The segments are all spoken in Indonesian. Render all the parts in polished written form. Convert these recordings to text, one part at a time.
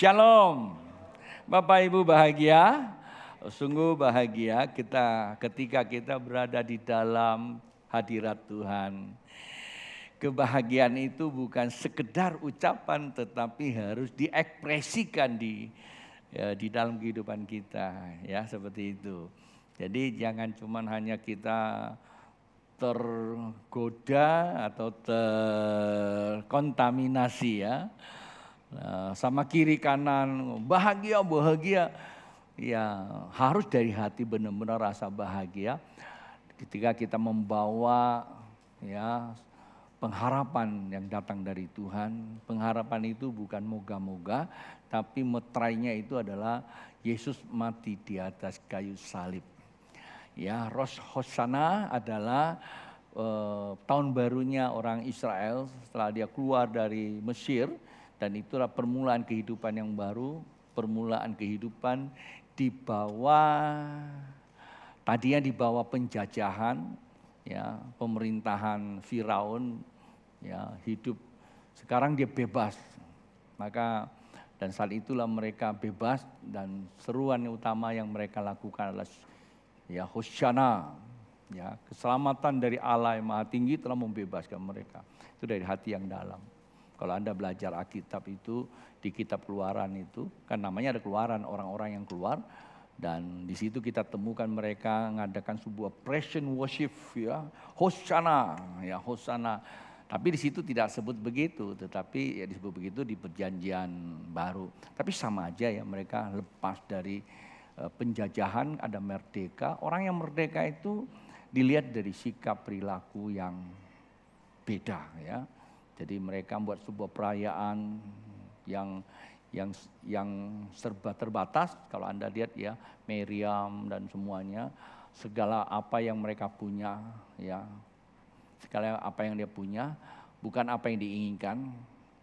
Shalom. Bapak Ibu bahagia, sungguh bahagia ketika kita berada di dalam hadirat Tuhan. Kebahagiaan itu bukan sekedar ucapan tetapi harus diekspresikan di dalam kehidupan kita, ya seperti itu. Jadi jangan cuma hanya kita tergoda atau terkontaminasi ya. Sama kiri kanan bahagia ya harus dari hati benar-benar rasa bahagia ketika kita membawa ya pengharapan yang datang dari Tuhan. Pengharapan itu bukan moga-moga, tapi meterainya itu adalah Yesus mati di atas kayu salib. Ya, Rosh Hashanah adalah tahun barunya orang Israel setelah dia keluar dari Mesir. Dan itulah permulaan kehidupan yang baru, permulaan kehidupan di bawah, tadinya di bawah penjajahan, ya pemerintahan Firaun, ya hidup. Sekarang dia bebas, maka dan saat itulah mereka bebas dan seruan utama yang mereka lakukan adalah ya Hosana, ya keselamatan dari Allah yang Maha Tinggi telah membebaskan mereka. Itu dari hati yang dalam. Kalau Anda belajar Alkitab itu, di kitab Keluaran itu, kan namanya ada Keluaran, orang-orang yang keluar. Dan di situ kita temukan mereka mengadakan sebuah praise and worship, ya, Hosana, ya Hosana. Tapi di situ tidak sebut begitu, tetapi ya disebut begitu di perjanjian baru. Tapi sama aja ya, mereka lepas dari penjajahan, ada merdeka. Orang yang merdeka itu dilihat dari sikap perilaku yang beda, ya. Jadi mereka membuat sebuah perayaan yang serba terbatas. Kalau Anda lihat ya, Meriam dan semuanya, segala apa yang mereka punya, ya, segala apa yang dia punya, bukan apa yang diinginkan,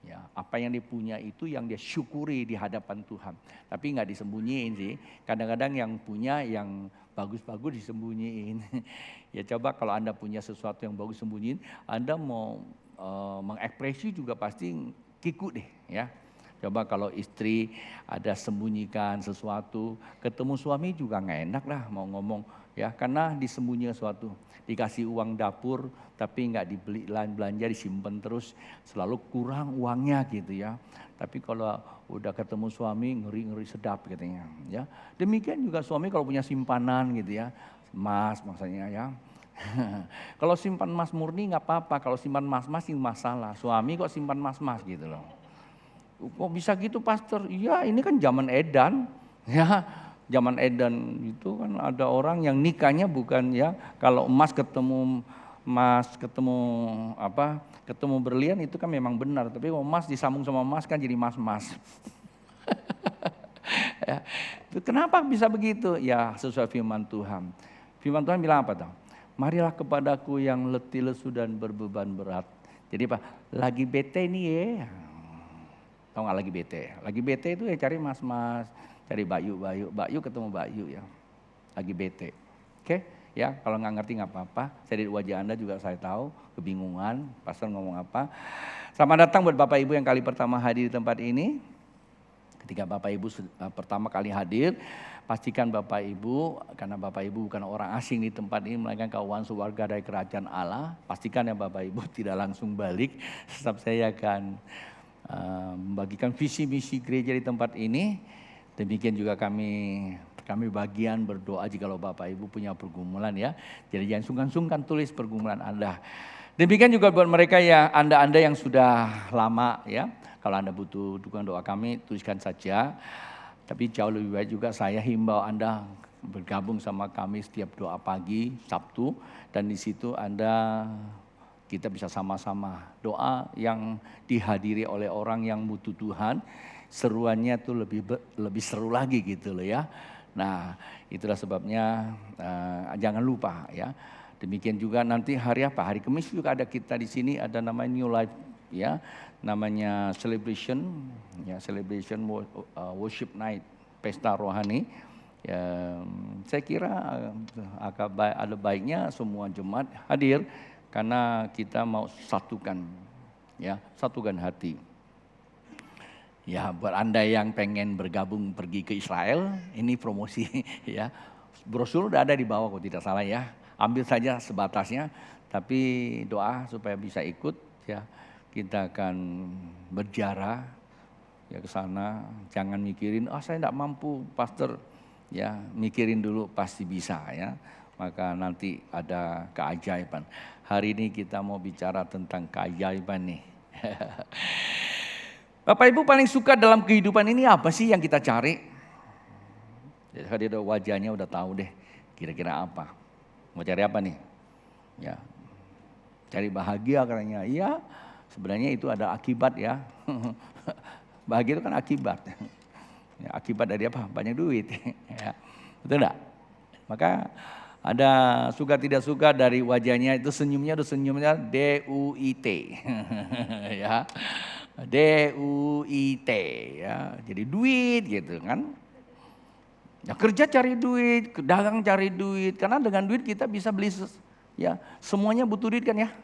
ya, apa yang dia punya itu yang dia syukuri di hadapan Tuhan. Tapi nggak disembunyiin sih. Kadang-kadang yang punya yang bagus-bagus disembunyiin. Ya coba kalau Anda punya sesuatu yang bagus sembunyiin, Anda mau mengekspresi juga pasti kikuk deh ya. Coba kalau istri ada sembunyikan sesuatu, ketemu suami juga nggak enak lah mau ngomong ya, karena disembunyikan sesuatu. Dikasih uang dapur tapi nggak dibeli belanja, disimpan terus, selalu kurang uangnya gitu ya. Tapi kalau udah ketemu suami ngeri sedap katanya ya. Demikian juga suami kalau punya simpanan gitu ya, emas maksudnya ya. Kalau simpan emas murni nggak apa-apa, kalau simpan emas ini masalah. Suami kok simpan emas gitu loh. Kok bisa gitu pastor? Iya ini kan zaman edan, ya zaman edan itu kan ada orang yang nikahnya bukan ya kalau emas ketemu ketemu berlian itu kan memang benar. Tapi kalau emas disambung sama emas kan jadi emas. Ya, kenapa bisa begitu? Ya sesuai firman Tuhan. Firman Tuhan bilang apa tuh? Marilah kepadaku yang letih lesu dan berbeban berat. Jadi apa? Lagi bete nih ya. Tahu nggak lagi bete? Lagi bete itu ya cari mas-mas, cari Bayu ketemu Bayu ya. Lagi bete. Oke? Ya, kalau nggak ngerti nggak apa-apa. Saya di wajah Anda juga saya tahu kebingungan. Pastor ngomong apa? Selamat datang buat Bapak Ibu yang kali pertama hadir di tempat ini. Ketika Bapak Ibu pertama kali hadir, pastikan Bapak Ibu, karena Bapak Ibu bukan orang asing di tempat ini, melainkan kawan sewarga dari kerajaan Allah. Pastikan ya Bapak Ibu tidak langsung balik, sebab saya akan membagikan visi misi gereja di tempat ini. Demikian juga kami bagian berdoa jika Bapak Ibu punya pergumulan ya. Jadi jangan sungkan-sungkan tulis pergumulan Anda. Demikian juga buat mereka ya, Anda yang sudah lama ya. Kalau Anda butuh dukungan doa kami, tuliskan saja. Tapi jauh lebih baik juga saya himbau Anda bergabung sama kami setiap doa pagi, Sabtu. Dan di situ kita bisa sama-sama doa yang dihadiri oleh orang yang butuh Tuhan. Seruannya tuh lebih seru lagi gitu loh ya. Nah itulah sebabnya jangan lupa ya. Demikian juga nanti hari apa? Hari Kamis juga ada kita di sini, ada namanya New Life ya. Namanya celebration worship night, pesta rohani. Ya, saya kira ada baiknya semua jemaat hadir karena kita mau satukan hati. Ya, buat Anda yang pengen bergabung pergi ke Israel, ini promosi ya. Brosur udah ada di bawah kalau tidak salah ya. Ambil saja sebatasnya, tapi doa supaya bisa ikut ya. Kita akan berziarah ya ke sana, jangan mikirin saya enggak mampu, pastor. Ya, mikirin dulu pasti bisa ya. Maka nanti ada keajaiban. Hari ini kita mau bicara tentang keajaiban nih. Bapak Ibu paling suka dalam kehidupan ini apa sih yang kita cari? Jadi kalau ada wajahnya udah tahu deh kira-kira apa. Mau cari apa nih? Ya, cari bahagia katanya. Iya, sebenarnya itu ada akibat ya. Bahagia itu kan akibat. Ya, akibat dari apa? Banyak duit. Ya, betul enggak? Maka ada suka tidak suka dari wajahnya itu senyumnya DUIT. Ya. DUIT ya. Jadi duit gitu kan. Ya, kerja cari duit, dagang cari duit. Karena dengan duit kita bisa beli ya, semuanya butuh duit kan ya.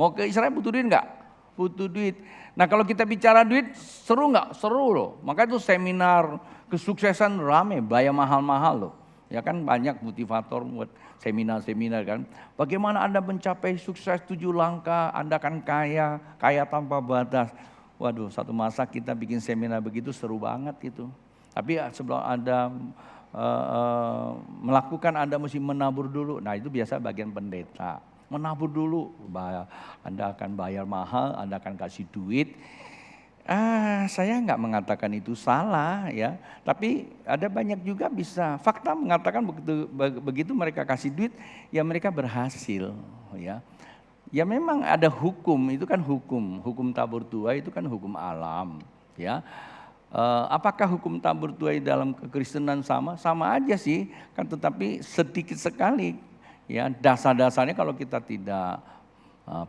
Mau ke Israel butuh duit enggak? Butuh duit. Nah kalau kita bicara duit seru nggak? Seru loh. Maka itu seminar kesuksesan rame, bayar mahal-mahal loh. Ya kan banyak motivator buat seminar-seminar kan. Bagaimana Anda mencapai sukses 7 langkah, Anda akan kaya, kaya tanpa batas. Waduh, satu masa kita bikin seminar begitu seru banget gitu. Tapi sebelum Anda melakukan Anda mesti menabur dulu. Nah itu biasa bagian pendeta. Menabur dulu, Anda akan bayar mahal, Anda akan kasih duit. Saya nggak mengatakan itu salah ya, tapi ada banyak juga bisa. Fakta mengatakan begitu mereka kasih duit, ya mereka berhasil ya. Ya memang ada hukum, itu kan hukum tabur tuai itu kan hukum alam ya. Apakah hukum tabur tuai dalam kekristenan sama? Sama aja sih, kan tetapi sedikit sekali. Ya, dasar-dasarnya kalau kita tidak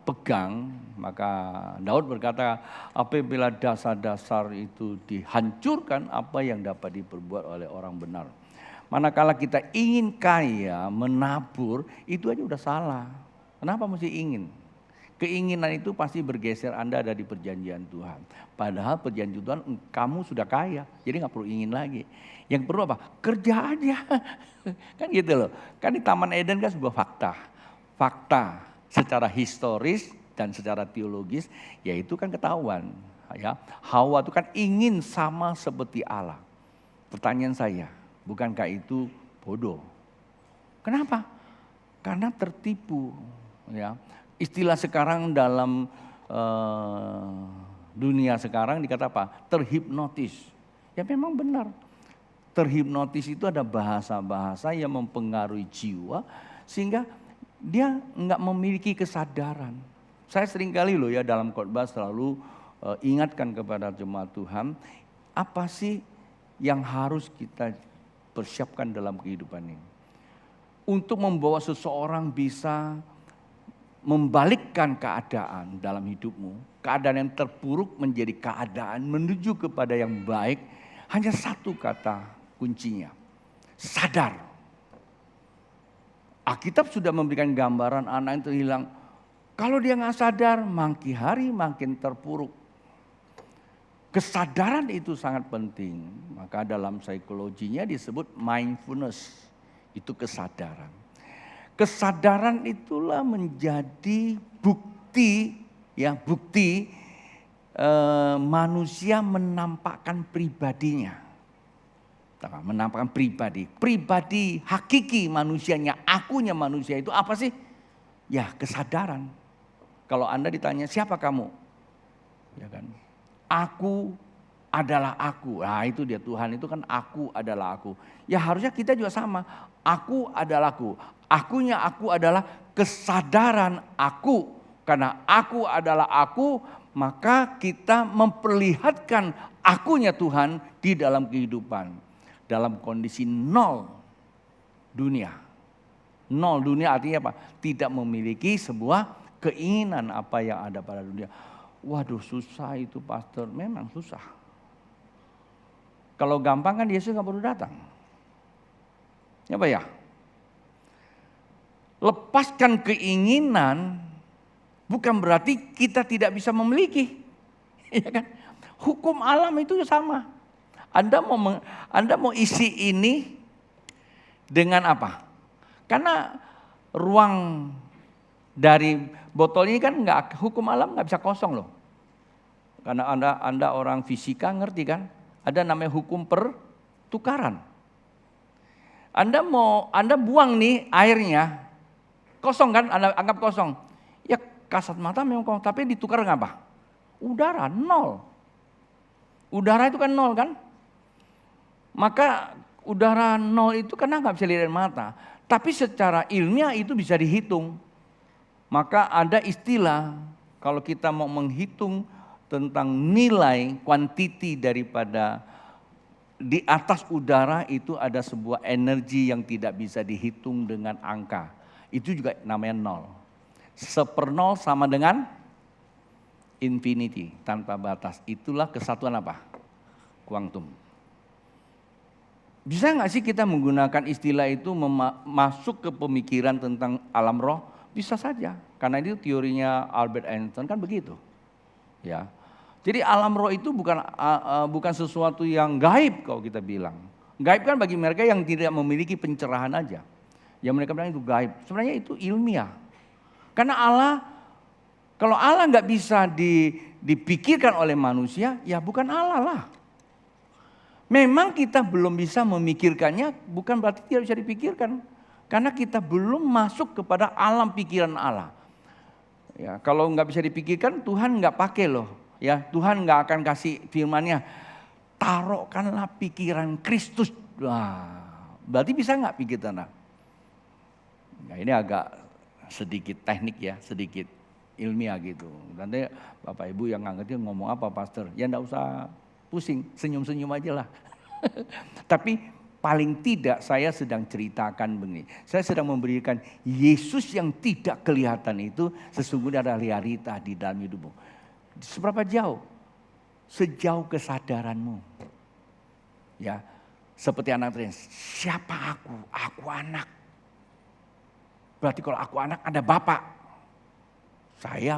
pegang, maka Daud berkata, apabila dasar-dasar itu dihancurkan, apa yang dapat diperbuat oleh orang benar. Manakala kita ingin kaya, menabur, itu aja udah salah. Kenapa mesti ingin? Keinginan itu pasti bergeser Anda ada di perjanjian Tuhan. Padahal perjanjian Tuhan kamu sudah kaya, jadi gak perlu ingin lagi. Yang perlu apa? Kerja aja. Kan gitu loh. Kan di Taman Eden kan sebuah fakta. Fakta secara historis dan secara teologis, yaitu kan ketahuan. Ya, Hawa itu kan ingin sama seperti Allah. Pertanyaan saya, bukankah itu bodoh? Kenapa? Karena tertipu. Ya, istilah sekarang dalam dunia sekarang dikata apa? Terhipnotis. Ya memang benar. Terhipnotis itu ada bahasa-bahasa yang mempengaruhi jiwa sehingga dia enggak memiliki kesadaran. Saya seringkali loh ya dalam khotbah selalu ingatkan kepada jemaat Tuhan, apa sih yang harus kita persiapkan dalam kehidupan ini. Untuk membawa seseorang bisa membalikkan keadaan dalam hidupmu. Keadaan yang terpuruk menjadi keadaan menuju kepada yang baik. Hanya satu kata kuncinya, sadar. Alkitab sudah memberikan gambaran anak itu hilang. Kalau dia nggak sadar, makin hari makin terpuruk. Kesadaran itu sangat penting. Maka dalam psikologinya disebut mindfulness. Itu kesadaran. Kesadaran itulah menjadi bukti, ya bukti manusia menampakkan pribadinya. Menampakkan pribadi hakiki manusianya, akunya manusia itu apa sih? Ya kesadaran. Kalau Anda ditanya siapa kamu? Ya kan? Aku adalah aku. Nah itu dia, Tuhan itu kan aku adalah aku. Ya harusnya kita juga sama. Aku adalah aku. Akunya aku adalah kesadaran aku. Karena aku adalah aku, maka kita memperlihatkan akunya Tuhan di dalam kehidupan. Dalam kondisi nol dunia. Nol dunia artinya apa? Tidak memiliki sebuah keinginan apa yang ada pada dunia. Waduh susah itu pastor, memang susah. Kalau gampang kan Yesus gak perlu datang. Ya Pak ya? Lepaskan keinginan bukan berarti kita tidak bisa memiliki. Ya kan? Hukum alam itu sama. Anda mau isi ini dengan apa? Karena ruang dari botol ini kan hukum alam nggak bisa kosong loh. Karena Anda orang fisika ngerti kan? Ada namanya hukum pertukaran. Anda buang nih airnya, kosong kan? Anda anggap kosong. Ya kasat mata memang kosong, tapi ditukar dengan apa? Udara, nol. Udara itu kan nol kan? Maka udara nol itu karena nggak bisa dilihat mata. Tapi secara ilmiah itu bisa dihitung. Maka ada istilah kalau kita mau menghitung tentang nilai kuantiti daripada di atas udara itu ada sebuah energi yang tidak bisa dihitung dengan angka. Itu juga namanya nol. 1/0 sama dengan infinity, tanpa batas. Itulah kesatuan apa? Kuantum. Bisa nggak sih kita menggunakan istilah itu masuk ke pemikiran tentang alam roh? Bisa saja, karena itu teorinya Albert Einstein kan begitu. Ya, jadi alam roh itu bukan sesuatu yang gaib kalau kita bilang. Gaib kan bagi mereka yang tidak memiliki pencerahan aja. Yang mereka bilang itu gaib. Sebenarnya itu ilmiah. Karena Allah, kalau Allah nggak bisa dipikirkan oleh manusia, ya bukan Allah lah. Memang kita belum bisa memikirkannya, bukan berarti tidak bisa dipikirkan. Karena kita belum masuk kepada alam pikiran Allah. Ya, kalau nggak bisa dipikirkan, Tuhan nggak pakai loh. Ya, Tuhan nggak akan kasih firman-Nya, taruhkanlah pikiran Kristus. Wah, berarti bisa nggak pikiran? Nah, ini agak sedikit teknik ya, sedikit ilmiah gitu. Nanti Bapak Ibu yang nggak ngerti ngomong apa pastor, ya nggak usah pusing, senyum-senyum aja lah. Tapi paling tidak saya sedang ceritakan begini. Saya sedang memberikan Yesus yang tidak kelihatan itu sesungguhnya adalah realita di dalam hidupmu. Seberapa jauh? Sejauh kesadaranmu. Ya, seperti anak tadi, siapa aku? Aku anak. Berarti kalau aku anak ada bapak. Saya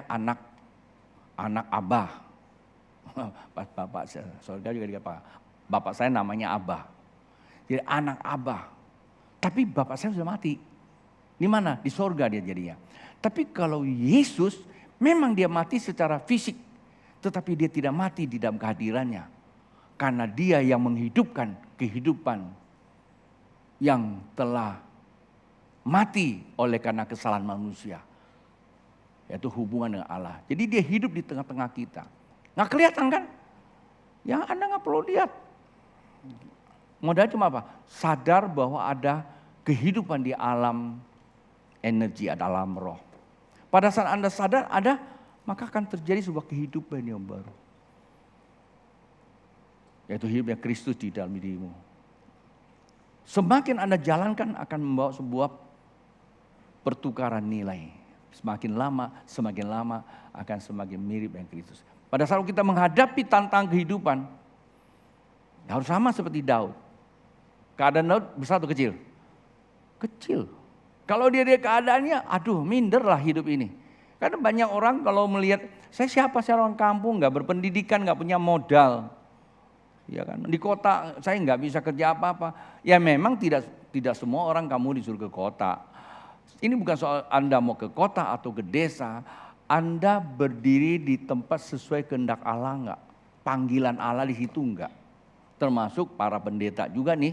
anak Abah. Pas bapak saudara juga dikatakan bapak saya namanya Abah. Jadi anak Abah. Tapi bapak saya sudah mati. Di mana? Di sorga dia jadinya. Tapi kalau Yesus memang dia mati secara fisik. Tetapi dia tidak mati di dalam kehadirannya. Karena dia yang menghidupkan kehidupan yang telah mati oleh karena kesalahan manusia. Yaitu hubungan dengan Allah. Jadi dia hidup di tengah-tengah kita. Nggak kelihatan kan? Ya Anda nggak perlu lihat. Modal cuma apa? Sadar bahwa ada kehidupan di alam energi, ada alam roh. Pada saat Anda sadar ada, maka akan terjadi sebuah kehidupan yang baru. Yaitu hidupnya Kristus di dalam dirimu. Semakin Anda jalankan akan membawa sebuah pertukaran nilai. Semakin lama akan semakin mirip dengan Kristus. Pada saat kita menghadapi tantangan kehidupan, harus sama seperti Daud. Keadaan Daud besar atau kecil? Kecil. Kalau dia keadaannya, aduh minderlah hidup ini. Karena banyak orang kalau melihat, saya siapa, saya orang kampung, gak berpendidikan, gak punya modal. Ya kan? Di kota saya nggak bisa kerja apa-apa. Ya memang tidak semua orang kamu disuruh ke kota. Ini bukan soal Anda mau ke kota atau ke desa. Anda berdiri di tempat sesuai kehendak Allah enggak? Panggilan Allah di situ enggak? Termasuk para pendeta juga nih,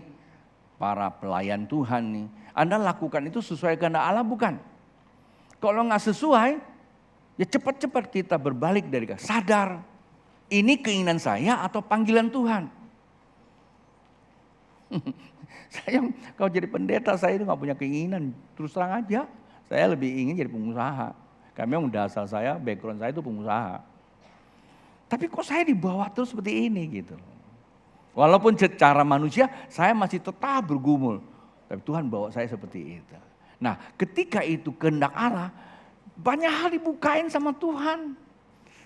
para pelayan Tuhan nih. Anda lakukan itu sesuai kehendak Allah bukan? Kalau enggak sesuai, ya cepat-cepat kita berbalik dari sadar. Ini keinginan saya atau panggilan Tuhan? Saya kalau jadi pendeta saya itu nggak punya keinginan, terus terang aja. Saya lebih ingin jadi pengusaha. Karena memang dasar saya, background saya itu pengusaha. Tapi kok saya dibawa terus seperti ini gitu. Walaupun secara manusia saya masih tetap bergumul. Tapi Tuhan bawa saya seperti itu. Nah ketika itu kehendak Allah, banyak hal dibukain sama Tuhan.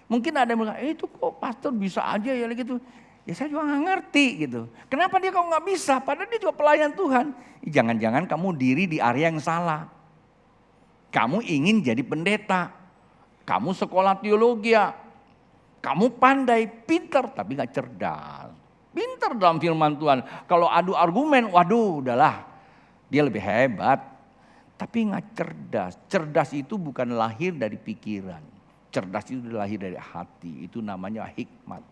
Mungkin ada yang bilang, itu kok pastor bisa aja ya gitu. Ya saya juga gak ngerti gitu. Kenapa dia kok gak bisa? Padahal dia juga pelayan Tuhan. Jangan-jangan kamu diri di area yang salah. Kamu ingin jadi pendeta. Kamu sekolah teologi ya. Kamu pandai, pintar, tapi gak cerdas. Pintar dalam firman Tuhan. Kalau adu argumen, waduh udahlah. Dia lebih hebat. Tapi gak cerdas. Cerdas itu bukan lahir dari pikiran. Cerdas itu lahir dari hati. Itu namanya hikmat.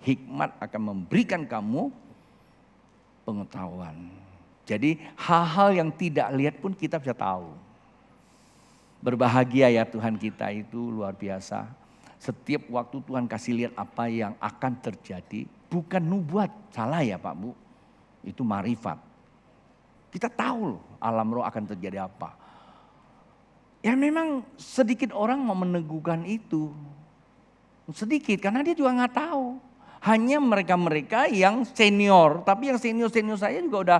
Hikmat akan memberikan kamu pengetahuan. Jadi hal-hal yang tidak lihat pun kita bisa tahu. Berbahagia ya Tuhan kita itu luar biasa. Setiap waktu Tuhan kasih lihat apa yang akan terjadi. Bukan nubuat, salah ya Pak Bu. Itu marifat. Kita tahu loh alam roh akan terjadi apa. Ya memang sedikit orang mau meneguhkan itu. Sedikit karena dia juga gak tahu. Hanya mereka-mereka yang senior. Tapi yang senior-senior saya juga udah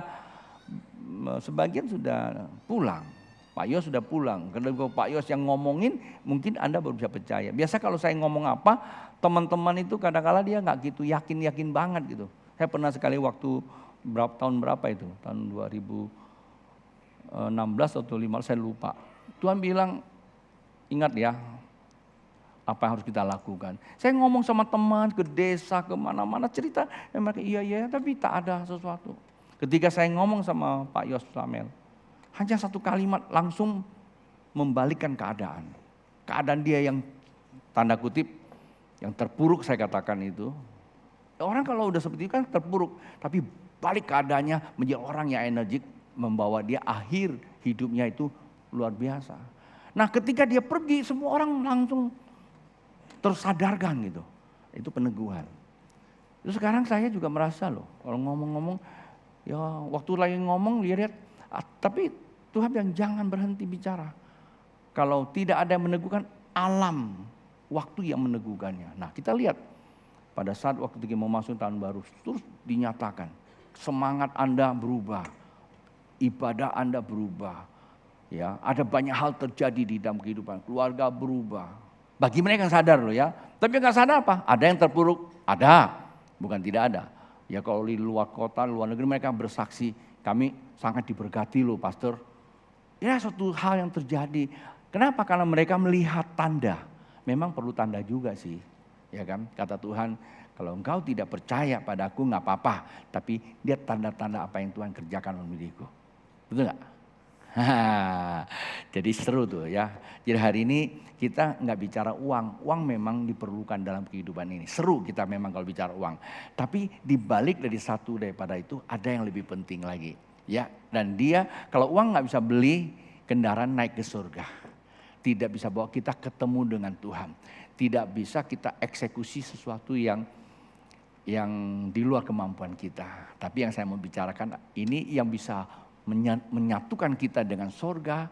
sebagian sudah pulang. Pak Yos sudah pulang. Karena Pak Yos yang ngomongin mungkin Anda baru bisa percaya. Biasa kalau saya ngomong apa teman-teman itu kadang-kadang dia gak gitu yakin-yakin banget gitu. Saya pernah sekali waktu tahun berapa itu? Tahun 2016 atau 2015 saya lupa. Tuhan bilang ingat ya. Apa yang harus kita lakukan. Saya ngomong sama teman ke desa, kemana-mana cerita. Mereka iya tapi tak ada sesuatu. Ketika saya ngomong sama Pak Yos Samel. Hanya satu kalimat langsung membalikkan keadaan. Keadaan dia yang tanda kutip. Yang terpuruk saya katakan itu. Orang kalau udah seperti itu kan terpuruk. Tapi balik keadaannya menjadi orang yang energik. Membawa dia akhir hidupnya itu luar biasa. Nah ketika dia pergi semua orang langsung tersadarkan gitu. Itu peneguhan. Terus sekarang saya juga merasa loh. Kalau ngomong-ngomong. Ya waktu lagi ngomong lihat. Tapi Tuhan yang jangan berhenti bicara. Kalau tidak ada yang meneguhkan alam. Waktu yang meneguhkannya. Nah kita lihat. Pada saat waktu kita mau masuk tahun baru. Terus dinyatakan. Semangat Anda berubah. Ibadah Anda berubah. Ya, ada banyak hal terjadi di dalam kehidupan. Keluarga berubah. Bagi mereka yang sadar loh ya. Tapi yang gak sadar apa? Ada yang terpuruk? Ada. Bukan tidak ada. Ya kalau di luar kota, luar negeri mereka bersaksi. Kami sangat diberkati loh pastor. Ya suatu hal yang terjadi. Kenapa? Karena mereka melihat tanda. Memang perlu tanda juga sih. Ya kan? Kata Tuhan, kalau engkau tidak percaya padaku gak apa-apa. Tapi lihat tanda-tanda apa yang Tuhan kerjakan dalam diriku. Betul gak? Jadi seru tuh ya. Jadi hari ini kita nggak bicara uang. Uang memang diperlukan dalam kehidupan ini. Seru kita memang kalau bicara uang. Tapi dibalik dari satu daripada itu ada yang lebih penting lagi. Ya, dan dia kalau uang nggak bisa beli kendaraan naik ke surga. Tidak bisa bawa kita ketemu dengan Tuhan. Tidak bisa kita eksekusi sesuatu yang di luar kemampuan kita. Tapi yang saya mau bicarakan ini yang bisa menyatukan kita dengan sorga,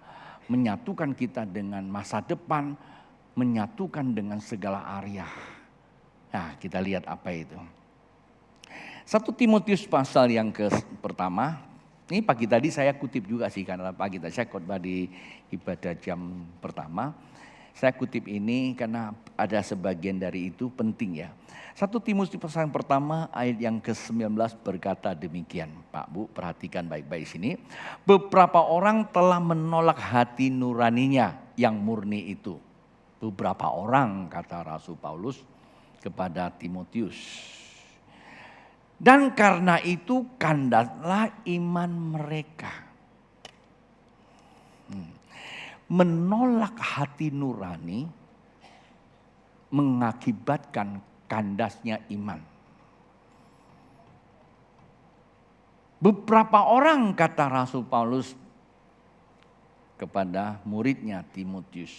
menyatukan kita dengan masa depan, menyatukan dengan segala area. Nah kita lihat apa itu. 1 Timotius pasal yang pertama, ini pagi tadi saya kutip juga sih karena pagi tadi saya khotbah di ibadah jam pertama. Saya kutip ini karena ada sebagian dari itu penting ya. 1 Timotius pasal yang pertama ayat yang ke-19 berkata demikian. Pak Bu perhatikan baik-baik sini. Beberapa orang telah menolak hati nuraninya yang murni itu. Beberapa orang kata Rasul Paulus kepada Timotius. Dan karena itu kandaslah iman mereka. Menolak hati nurani mengakibatkan kandasnya iman. Beberapa orang kata Rasul Paulus kepada muridnya Timotius.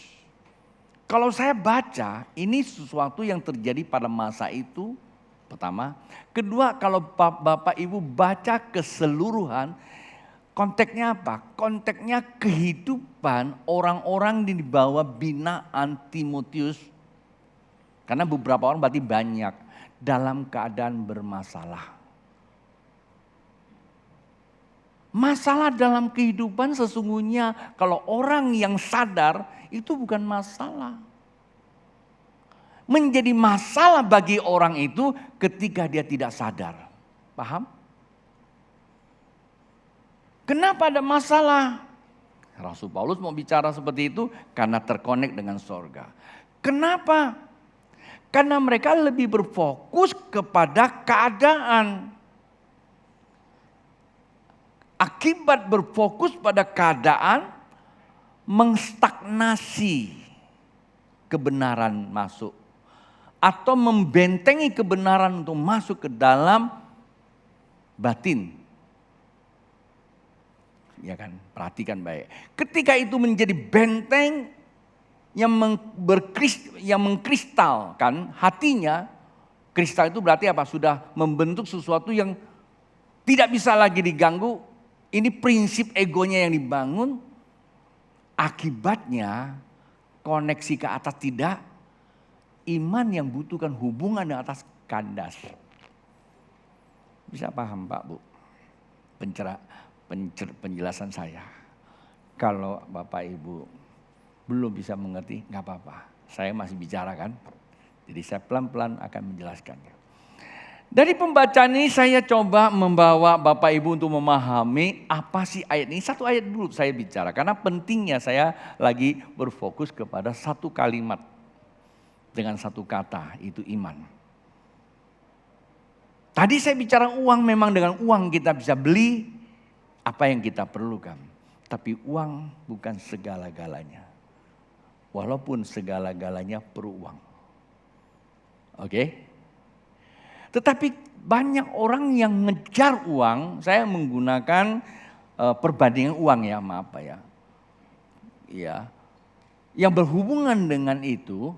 Kalau saya baca ini sesuatu yang terjadi pada masa itu pertama. Kedua kalau Bapak Ibu baca keseluruhan konteksnya apa? Konteksnya kehidupan orang-orang di bawah binaan Timotius. Karena beberapa orang berarti banyak dalam keadaan bermasalah. Masalah dalam kehidupan sesungguhnya kalau orang yang sadar itu bukan masalah. Menjadi masalah bagi orang itu ketika dia tidak sadar. Paham? Kenapa ada masalah? Rasul Paulus mau bicara seperti itu karena terkonek dengan sorga. Kenapa? Karena mereka lebih berfokus kepada keadaan. Akibat berfokus pada keadaan, mengstagnasi kebenaran masuk. Atau membentengi kebenaran untuk masuk ke dalam batin. Ya kan, perhatikan baik. Ketika itu menjadi benteng yang mengkristalkan hatinya, kristal itu berarti apa? Sudah membentuk sesuatu yang tidak bisa lagi diganggu. Ini prinsip egonya yang dibangun. Akibatnya koneksi ke atas tidak. Iman yang butuhkan hubungan dengan atas kandas. Bisa paham Pak Bu? Penjelasan saya. Kalau Bapak Ibu belum bisa mengerti, nggak apa-apa. Saya masih bicara kan. Jadi saya pelan-pelan akan menjelaskannya. Dari pembacaan ini saya coba membawa Bapak Ibu untuk memahami apa sih ayat ini. Satu ayat dulu saya bicara. Karena pentingnya saya lagi berfokus kepada satu kalimat. Dengan satu kata, itu iman. Tadi saya bicara uang, memang dengan uang kita bisa beli apa yang kita perlukan. Tapi uang bukan segala-galanya. Walaupun segala-galanya perlu uang. Oke? Tetapi banyak orang yang ngejar uang, saya menggunakan perbandingan uang ya, maaf Pak ya. Ya. Yang berhubungan dengan itu,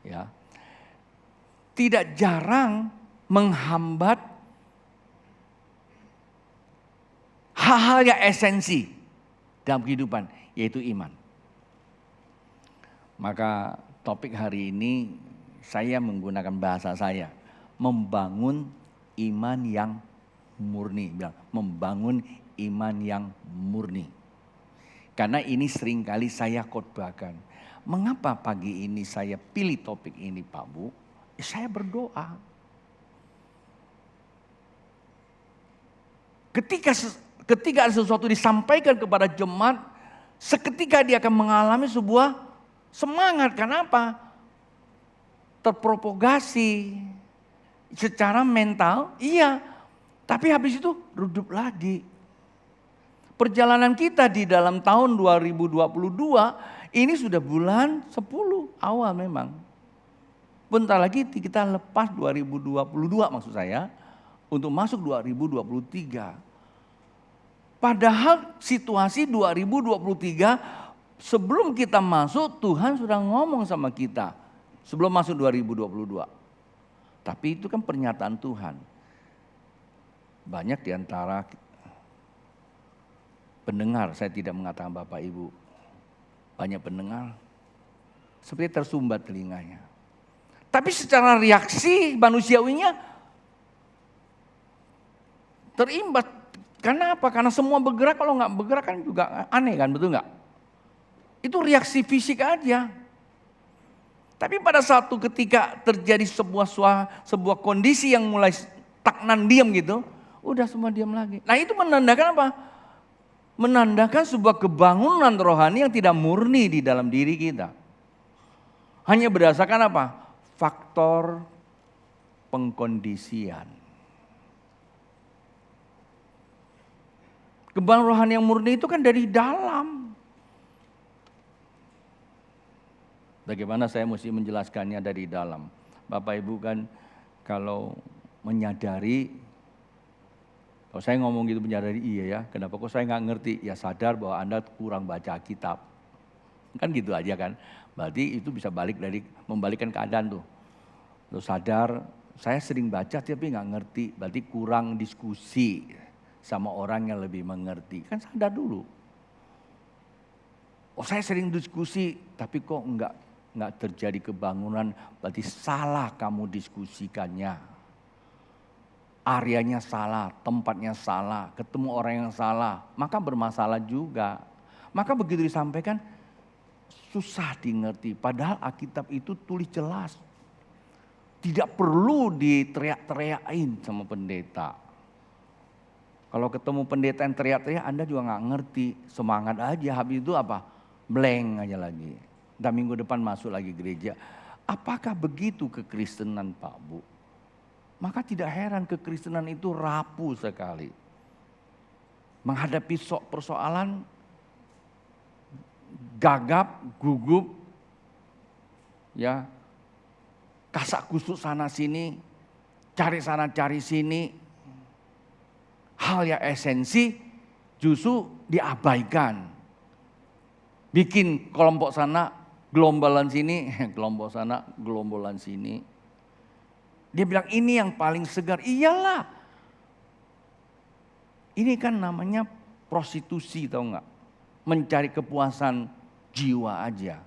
ya, tidak jarang menghambat hal-hal yang esensi dalam kehidupan, yaitu iman. Maka topik hari ini saya menggunakan bahasa saya, membangun iman yang murni. Membangun iman yang murni. Karena ini seringkali saya khotbahkan. Mengapa pagi ini saya pilih topik ini Pak Bu? Saya berdoa. Ketika sesuatu disampaikan kepada jemaat, seketika dia akan mengalami sebuah semangat. Kenapa? Terpropagasi secara mental, iya. Tapi habis itu redup lagi. Perjalanan kita di dalam tahun 2022 ini sudah bulan 10 awal memang. Bentar lagi kita lepas 2022 maksud saya. Untuk masuk 2023. Padahal situasi 2023 sebelum kita masuk Tuhan sudah ngomong sama kita. Sebelum masuk 2022. Tapi itu kan pernyataan Tuhan. Banyak di antara pendengar, saya tidak mengatakan Bapak Ibu. Banyak pendengar seperti tersumbat telinganya. Tapi secara reaksi manusiawinya terimbas. Karena apa? Karena semua bergerak, kalau nggak bergerak kan juga aneh kan, betul nggak? Itu reaksi fisik aja. Tapi pada satu ketika terjadi sebuah kondisi yang mulai stagnan diam gitu, udah semua diam lagi. Nah itu menandakan apa? Menandakan sebuah kebangunan rohani yang tidak murni di dalam diri kita. Hanya berdasarkan apa? Faktor pengkondisian. Kebangunan rohani yang murni itu kan dari dalam. Bagaimana saya mesti menjelaskannya dari dalam? Bapak Ibu kan kalau menyadari, kalau saya ngomong gitu menyadari iya ya, kenapa kok saya nggak ngerti? Ya sadar bahwa Anda kurang baca kitab. Kan gitu aja kan. Berarti itu bisa membalikkan keadaan tuh. Terus sadar, saya sering baca tapi nggak ngerti. Berarti kurang diskusi sama orang yang lebih mengerti. Kan sadar dulu. Oh saya sering diskusi tapi kok nggak terjadi kebangunan. Berarti salah kamu diskusikannya. Areanya salah, tempatnya salah, ketemu orang yang salah, maka bermasalah juga. Maka begitu disampaikan, susah dimengerti. Padahal Alkitab itu tulis jelas. Tidak perlu diteriak-teriakin sama pendeta. Kalau ketemu pendeta yang teriak-teriak, Anda juga nggak ngerti. Semangat aja, habis itu apa? Blank aja lagi. Dan minggu depan masuk lagi gereja. Apakah begitu kekristenan Pak Bu? Maka tidak heran kekristenan itu rapuh sekali. Menghadapi persoalan gagap, gugup, ya, kasak kusuk sana sini, cari sana cari sini, hal yang esensi justru diabaikan. Bikin kelompok sana, gelombalan sini, kelompok sana, gelombalan sini. Dia bilang ini yang paling segar, iyalah. Ini kan namanya prostitusi, tahu nggak? Mencari kepuasan jiwa aja.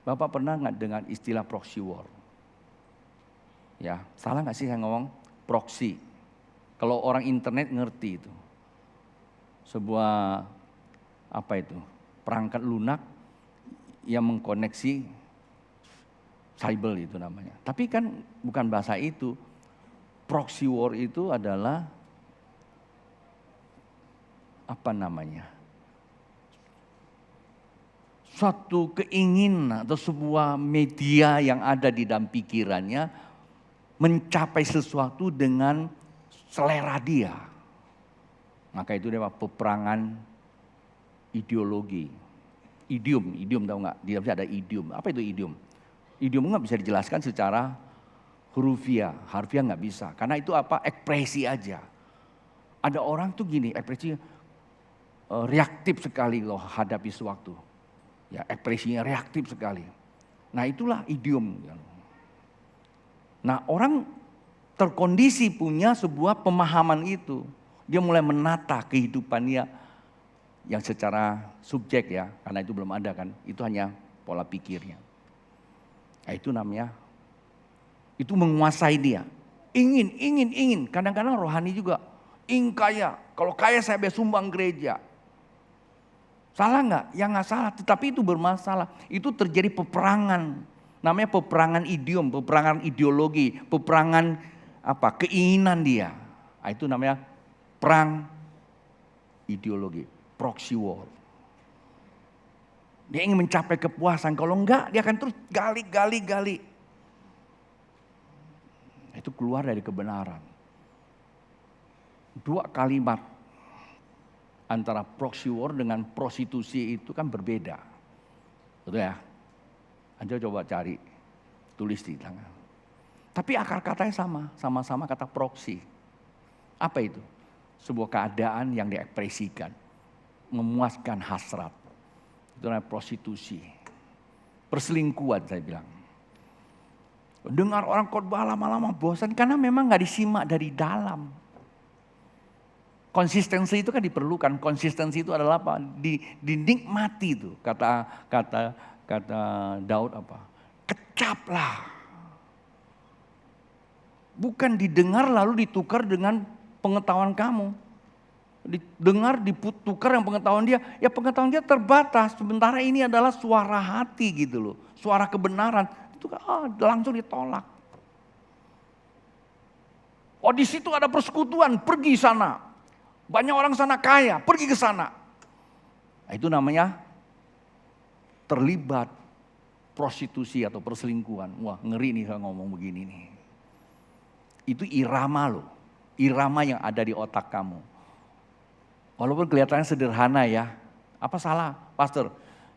Bapak pernah nggak dengar istilah proxy war? Ya, salah nggak sih saya ngomong proxy? Kalau orang internet ngerti itu. Sebuah apa itu? Perangkat lunak yang mengkoneksi cyber itu namanya. Tapi kan bukan bahasa itu. Proxy war itu adalah apa namanya? Suatu keinginan atau sebuah media yang ada di dalam pikirannya mencapai sesuatu dengan selera dia. Maka itu dia peperangan ideologi. Idiom tahu nggak? Di dalamnya ada idiom. Apa itu idiom? Idiom nggak bisa dijelaskan secara harfiah nggak bisa. Karena itu apa? Ekspresi aja. Ada orang tuh gini, ekspresi reaktif sekali loh hadapi sesuatu. Ya, ekspresinya reaktif sekali. Nah itulah idiom. Nah orang terkondisi punya sebuah pemahaman itu. Dia mulai menata kehidupannya yang secara subjek ya. Karena itu belum ada kan. Itu hanya pola pikirnya. Nah itu namanya. Itu menguasai dia. Ingin. Kadang-kadang rohani juga. Ingin kaya. Kalau kaya saya biar sumbang gereja. Salah nggak? Ya nggak salah, tetapi itu bermasalah. Itu terjadi peperangan, namanya peperangan idiom, peperangan ideologi, peperangan apa? Keinginan dia. Nah, itu namanya perang ideologi, proxy war. Dia ingin mencapai kepuasan, kalau enggak dia akan terus gali. Itu keluar dari kebenaran. Dua kalimat antara proxy war dengan prostitusi itu kan berbeda. Betul ya? Anda coba cari, tulis di tangan. Tapi akar katanya sama-sama kata proxy. Apa itu? Sebuah keadaan yang diekspresikan, memuaskan hasrat. Itu namanya prostitusi. Perselingkuhan saya bilang. Dengar orang khotbah lama-lama bosan karena memang nggak disimak dari dalam. Konsistensi itu kan diperlukan. Konsistensi itu adalah apa? Dinikmati itu. Kata Daud apa? Kecaplah. Bukan didengar lalu ditukar dengan pengetahuan kamu. Didengar ditukar dengan pengetahuan dia. Ya pengetahuan dia terbatas. Sementara ini adalah suara hati gitu loh. Suara kebenaran. Itu langsung ditolak. Oh di situ ada persekutuan, pergi sana. Banyak orang sana kaya, pergi ke sana. Nah, itu namanya terlibat prostitusi atau perselingkuhan. Wah ngeri nih saya ngomong begini nih. Itu irama loh, irama yang ada di otak kamu. Walaupun kelihatannya sederhana ya, apa salah pastor?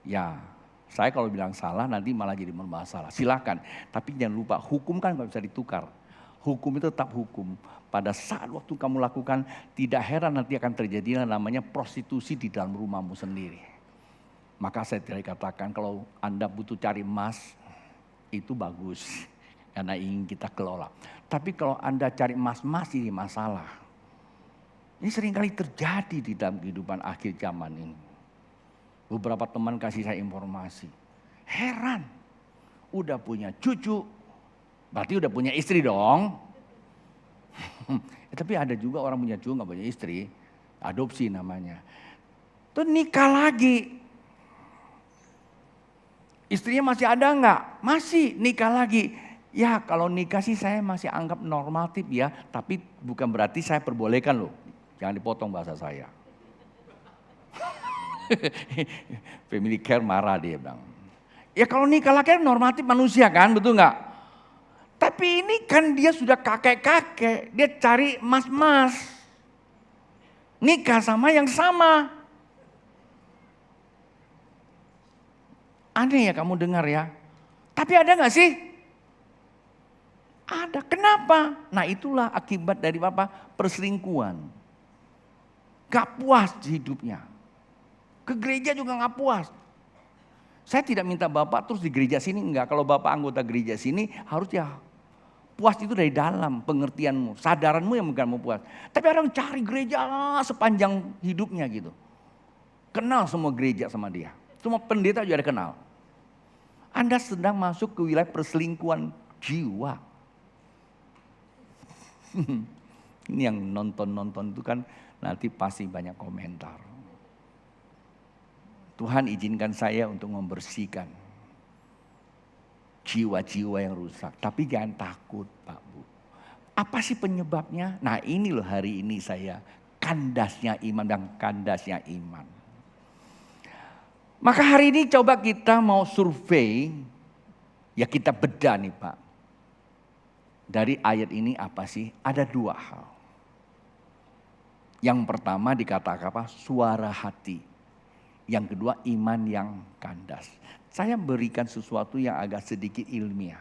Ya saya kalau bilang salah nanti malah jadi bermasalah. Silakan, tapi jangan lupa hukum kan gak bisa ditukar. Hukum itu tetap hukum. Pada saat waktu kamu lakukan, tidak heran nanti akan terjadi namanya prostitusi di dalam rumahmu sendiri. Maka saya tidak katakan kalau Anda butuh cari emas, itu bagus. Karena ingin kita kelola. Tapi kalau Anda cari emas ini masalah. Ini seringkali terjadi di dalam kehidupan akhir zaman ini. Beberapa teman kasih saya informasi. Heran, udah punya cucu, berarti udah punya istri dong. Tapi ada juga orang punya cucu gak punya istri, adopsi namanya. Tuh nikah lagi. Istrinya masih ada gak? Masih nikah lagi. Ya kalau nikah sih saya masih anggap normatif ya. Tapi bukan berarti saya perbolehkan loh. Jangan dipotong bahasa saya. Family care marah dia bilang. Ya kalau nikah laki normatif manusia kan, betul nggak? Tapi ini kan dia sudah kakek-kakek, dia cari mas-mas. Nikah sama yang sama. Aneh ya kamu dengar ya. Tapi ada nggak sih? Ada. Kenapa? Nah itulah akibat dari apa? Perselingkuhan. Gak puas hidupnya. Ke gereja juga gak puas. Saya tidak minta Bapak terus di gereja sini, enggak. Kalau Bapak anggota gereja sini harus ya puas itu dari dalam pengertianmu, sadaranmu yang bukan mau puas. Tapi orang cari gereja sepanjang hidupnya gitu. Kenal semua gereja sama dia. Semua pendeta juga ada kenal. Anda sedang masuk ke wilayah perselingkuhan jiwa. Ini yang nonton-nonton itu kan nanti pasti banyak komentar. Tuhan izinkan saya untuk membersihkan jiwa-jiwa yang rusak. Tapi jangan takut Pak Bu. Apa sih penyebabnya? Nah ini loh hari ini saya kandasnya iman dan kandasnya iman. Maka hari ini coba kita mau survei. Ya kita bedah nih Pak. Dari ayat ini apa sih? Ada dua hal. Yang pertama dikatakan apa? Suara hati. Yang kedua iman yang kandas. Saya berikan sesuatu yang agak sedikit ilmiah.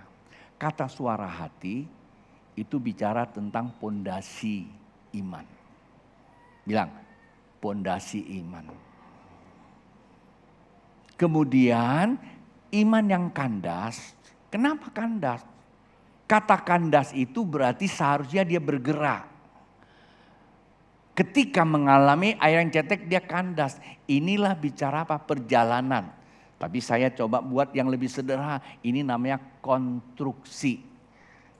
Kata suara hati itu bicara tentang pondasi iman. Bilang pondasi iman. Kemudian iman yang kandas. Kenapa kandas? Kata kandas itu berarti seharusnya dia bergerak. Ketika mengalami air yang cetek dia kandas. Inilah bicara apa? Perjalanan. Tapi saya coba buat yang lebih sederhana. Ini namanya konstruksi.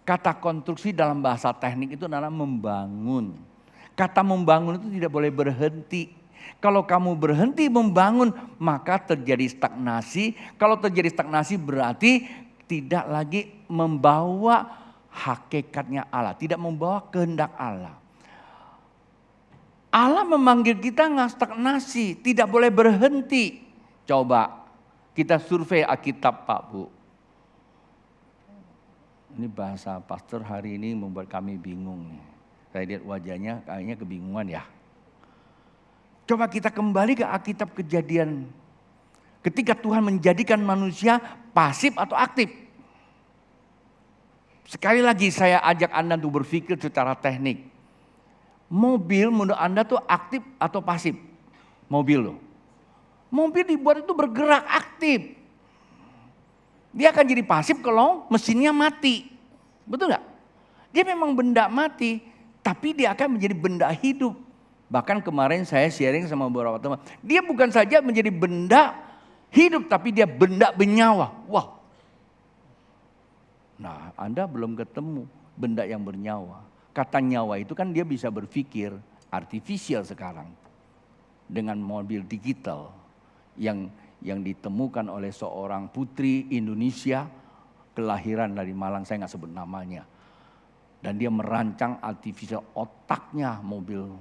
Kata konstruksi dalam bahasa teknik itu adalah membangun. Kata membangun itu tidak boleh berhenti. Kalau kamu berhenti membangun maka terjadi stagnasi. Kalau terjadi stagnasi berarti tidak lagi membawa hakikatnya Allah. Tidak membawa kehendak Allah. Allah memanggil kita nggak stagnasi, tidak boleh berhenti. Coba kita survei Alkitab Pak Bu. Ini bahasa pastor hari ini membuat kami bingung nih. Saya lihat wajahnya kayaknya kebingungan ya. Coba kita kembali ke Alkitab Kejadian. Ketika Tuhan menjadikan manusia pasif atau aktif. Sekali lagi saya ajak Anda untuk berpikir secara teknik. Mobil menurut Anda tuh aktif atau pasif? Mobil loh. Mobil dibuat itu bergerak aktif. Dia akan jadi pasif kalau mesinnya mati. Betul gak? Dia memang benda mati. Tapi dia akan menjadi benda hidup. Bahkan kemarin saya sharing sama beberapa teman. Dia bukan saja menjadi benda hidup. Tapi dia benda bernyawa. Wah. Nah Anda belum ketemu benda yang bernyawa. Kata nyawa itu kan dia bisa berpikir artifisial sekarang. Dengan mobil digital yang ditemukan oleh seorang putri Indonesia. Kelahiran dari Malang, saya gak sebut namanya. Dan dia merancang artifisial otaknya mobil.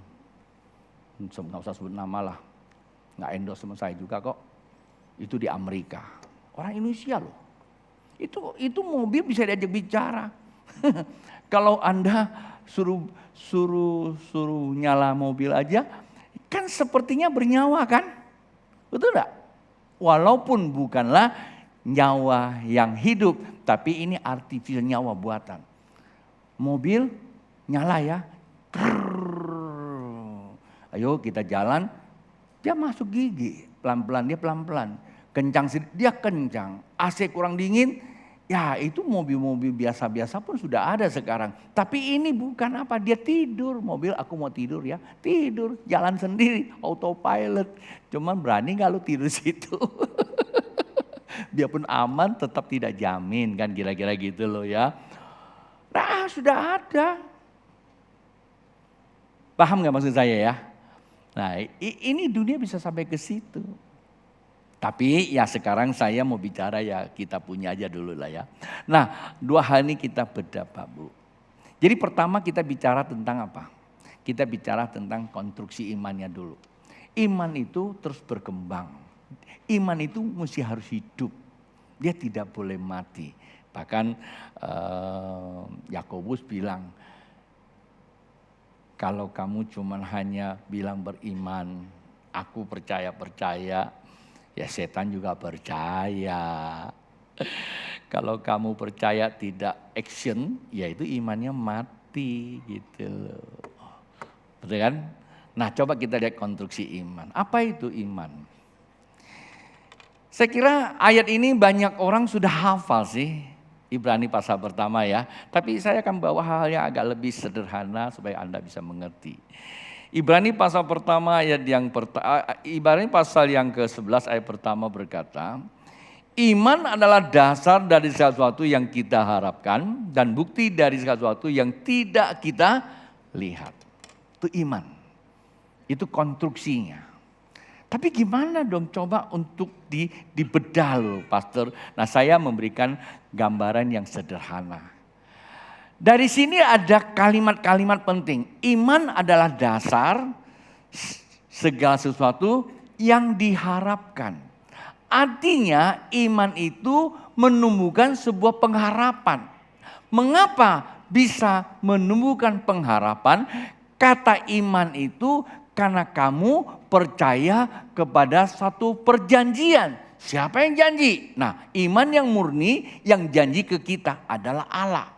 Gak usah sebut nama lah. Gak endorse sama saya juga kok. Itu di Amerika. Orang Indonesia loh. Itu mobil bisa diajak bicara. Kalau Anda suruh nyala mobil aja, kan sepertinya bernyawa kan? Betul enggak? Walaupun bukanlah nyawa yang hidup, tapi ini artifisial nyawa buatan. Mobil nyala ya. Ayo kita jalan, dia masuk gigi, pelan-pelan dia pelan-pelan. Kencang dia kencang, AC kurang dingin. Ya itu mobil-mobil biasa-biasa pun sudah ada sekarang. Tapi ini bukan apa, dia tidur. Mobil aku mau tidur ya, tidur. Jalan sendiri, autopilot. Cuman berani gak lu tidur situ? Biarpun aman tetap tidak jamin kan kira-kira gitu loh ya. Nah sudah ada. Paham gak maksud saya ya? Nah ini dunia bisa sampai ke situ. Tapi ya sekarang saya mau bicara ya kita punya aja dulu lah ya. Nah 2 hal ini kita bedah Pak Bu. Jadi pertama kita bicara tentang apa? Kita bicara tentang konstruksi imannya dulu. Iman itu terus berkembang. Iman itu mesti harus hidup. Dia tidak boleh mati. Bahkan Yakobus bilang, kalau kamu cuman hanya bilang beriman, aku percaya, ya setan juga percaya. Kalau kamu percaya tidak action, ya itu imannya mati gitu loh. Betul kan? Nah, coba kita lihat konstruksi iman. Apa itu iman? Saya kira ayat ini banyak orang sudah hafal sih. Ibrani pasal pertama ya. Tapi saya akan bawa hal yang agak lebih sederhana supaya Anda bisa mengerti. Ibrani pasal pertama Ibrani pasal yang ke-11 ayat pertama berkata, iman adalah dasar dari sesuatu yang kita harapkan dan bukti dari sesuatu yang tidak kita lihat. Itu iman. Itu konstruksinya. Tapi gimana dong coba untuk dibedah loh pastor. Nah, saya memberikan gambaran yang sederhana. Dari sini ada kalimat-kalimat penting. Iman adalah dasar segala sesuatu yang diharapkan. Artinya iman itu menumbuhkan sebuah pengharapan. Mengapa bisa menumbuhkan pengharapan? Kata iman itu karena kamu percaya kepada satu perjanjian. Siapa yang janji? Nah, iman yang murni yang janji ke kita adalah Allah.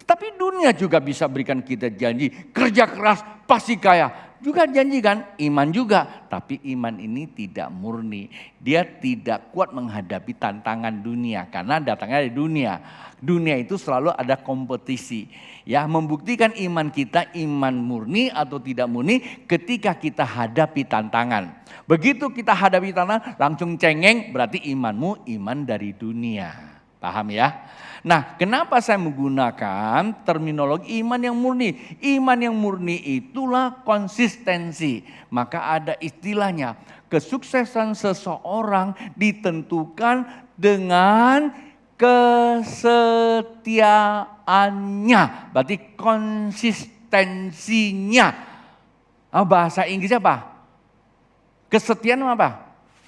Tapi dunia juga bisa berikan kita janji. Kerja keras pasti kaya. Juga janji kan? Iman juga. Tapi iman ini tidak murni. Dia tidak kuat menghadapi tantangan dunia. Karena datangnya dari dunia. Dunia itu selalu ada kompetisi. Ya, membuktikan iman kita iman murni atau tidak murni ketika kita hadapi tantangan. Begitu kita hadapi tantangan langsung cengeng, berarti imanmu iman dari dunia. Paham ya? Nah, kenapa saya menggunakan terminologi iman yang murni? Iman yang murni itulah konsistensi. Maka ada istilahnya, kesuksesan seseorang ditentukan dengan kesetiaannya. Berarti konsistensinya. Bahasa Inggrisnya apa? Kesetiaan apa?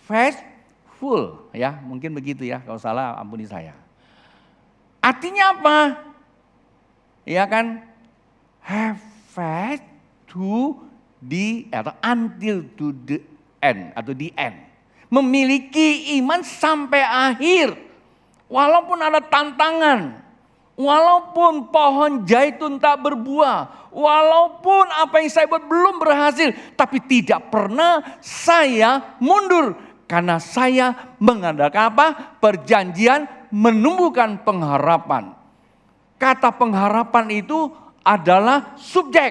Faithful. Ya, mungkin begitu ya. Kalau salah ampuni saya. Artinya apa? Ya kan? Have faith to the atau until to the end atau the end. Memiliki iman sampai akhir. Walaupun ada tantangan, walaupun pohon zaitun tak berbuah, walaupun apa yang saya buat belum berhasil, tapi tidak pernah saya mundur. Karena saya mengandalkan apa? Perjanjian menumbuhkan pengharapan. Kata pengharapan itu adalah subjek,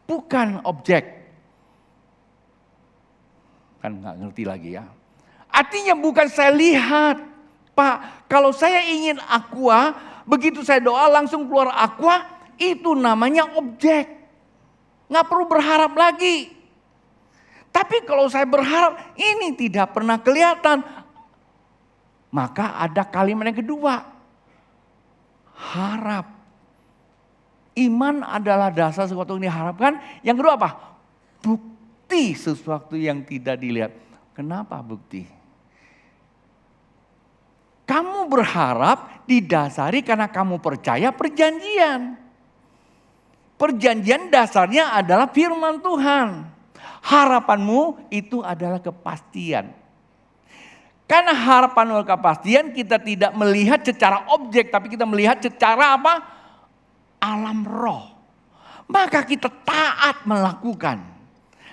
bukan objek. Kan nggak ngerti lagi ya. Artinya bukan saya lihat. Pak, kalau saya ingin aqua, begitu saya doa langsung keluar aqua, itu namanya objek. Nggak perlu berharap lagi. Tapi kalau saya berharap ini tidak pernah kelihatan, maka ada kalimat yang kedua. Harap. Iman adalah dasar sesuatu yang diharapkan. Yang kedua apa? Bukti sesuatu yang tidak dilihat. Kenapa bukti? Kamu berharap didasari karena kamu percaya perjanjian. Perjanjian dasarnya adalah firman Tuhan. Harapanmu itu adalah kepastian. Karena harapan dan kepastian kita tidak melihat secara objek, tapi kita melihat secara apa? Alam roh. Maka kita taat melakukan.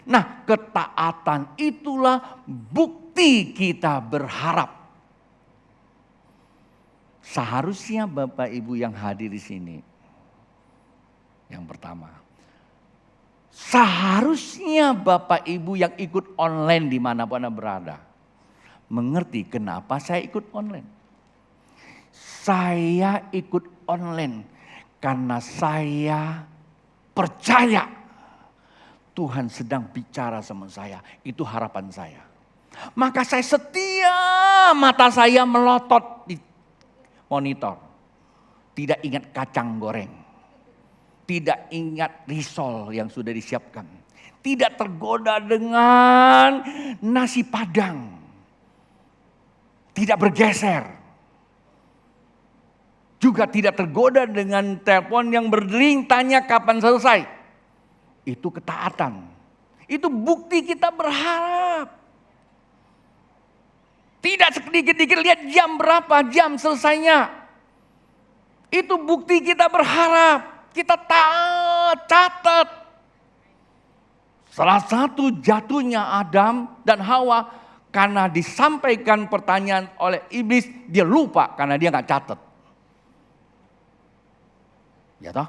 Nah, ketaatan itulah bukti kita berharap. Seharusnya Bapak Ibu yang hadir di sini, yang pertama, seharusnya Bapak Ibu yang ikut online dimanapun Anda berada, mengerti kenapa saya ikut online. Saya ikut online karena saya percaya Tuhan sedang bicara sama saya. Itu harapan saya. Maka saya setia, mata saya melotot di monitor. Tidak ingat kacang goreng. Tidak ingat risol yang sudah disiapkan. Tidak tergoda dengan nasi padang. Tidak bergeser. Juga tidak tergoda dengan telepon yang berdering tanya kapan selesai. Itu ketaatan. Itu bukti kita berharap. Tidak sedikit-dikit lihat jam berapa, jam selesainya. Itu bukti kita berharap. Kita taat, catat. Salah satu jatuhnya Adam dan Hawa karena disampaikan pertanyaan oleh iblis, dia lupa karena dia nggak catat. Ya toh?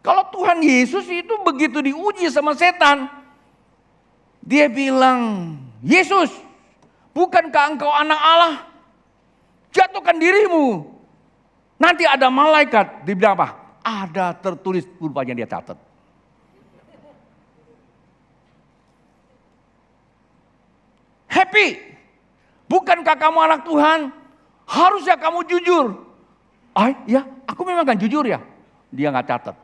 Kalau Tuhan Yesus itu begitu diuji sama setan, dia bilang, Yesus, bukankah engkau anak Allah? Jatuhkan dirimu. Nanti ada malaikat. Dia bilang apa? Ada tertulis, rupanya dia catat. Happy, bukankah kamu anak Tuhan? Harusnya kamu jujur. Ya, aku memang kan jujur ya. Dia nggak catat.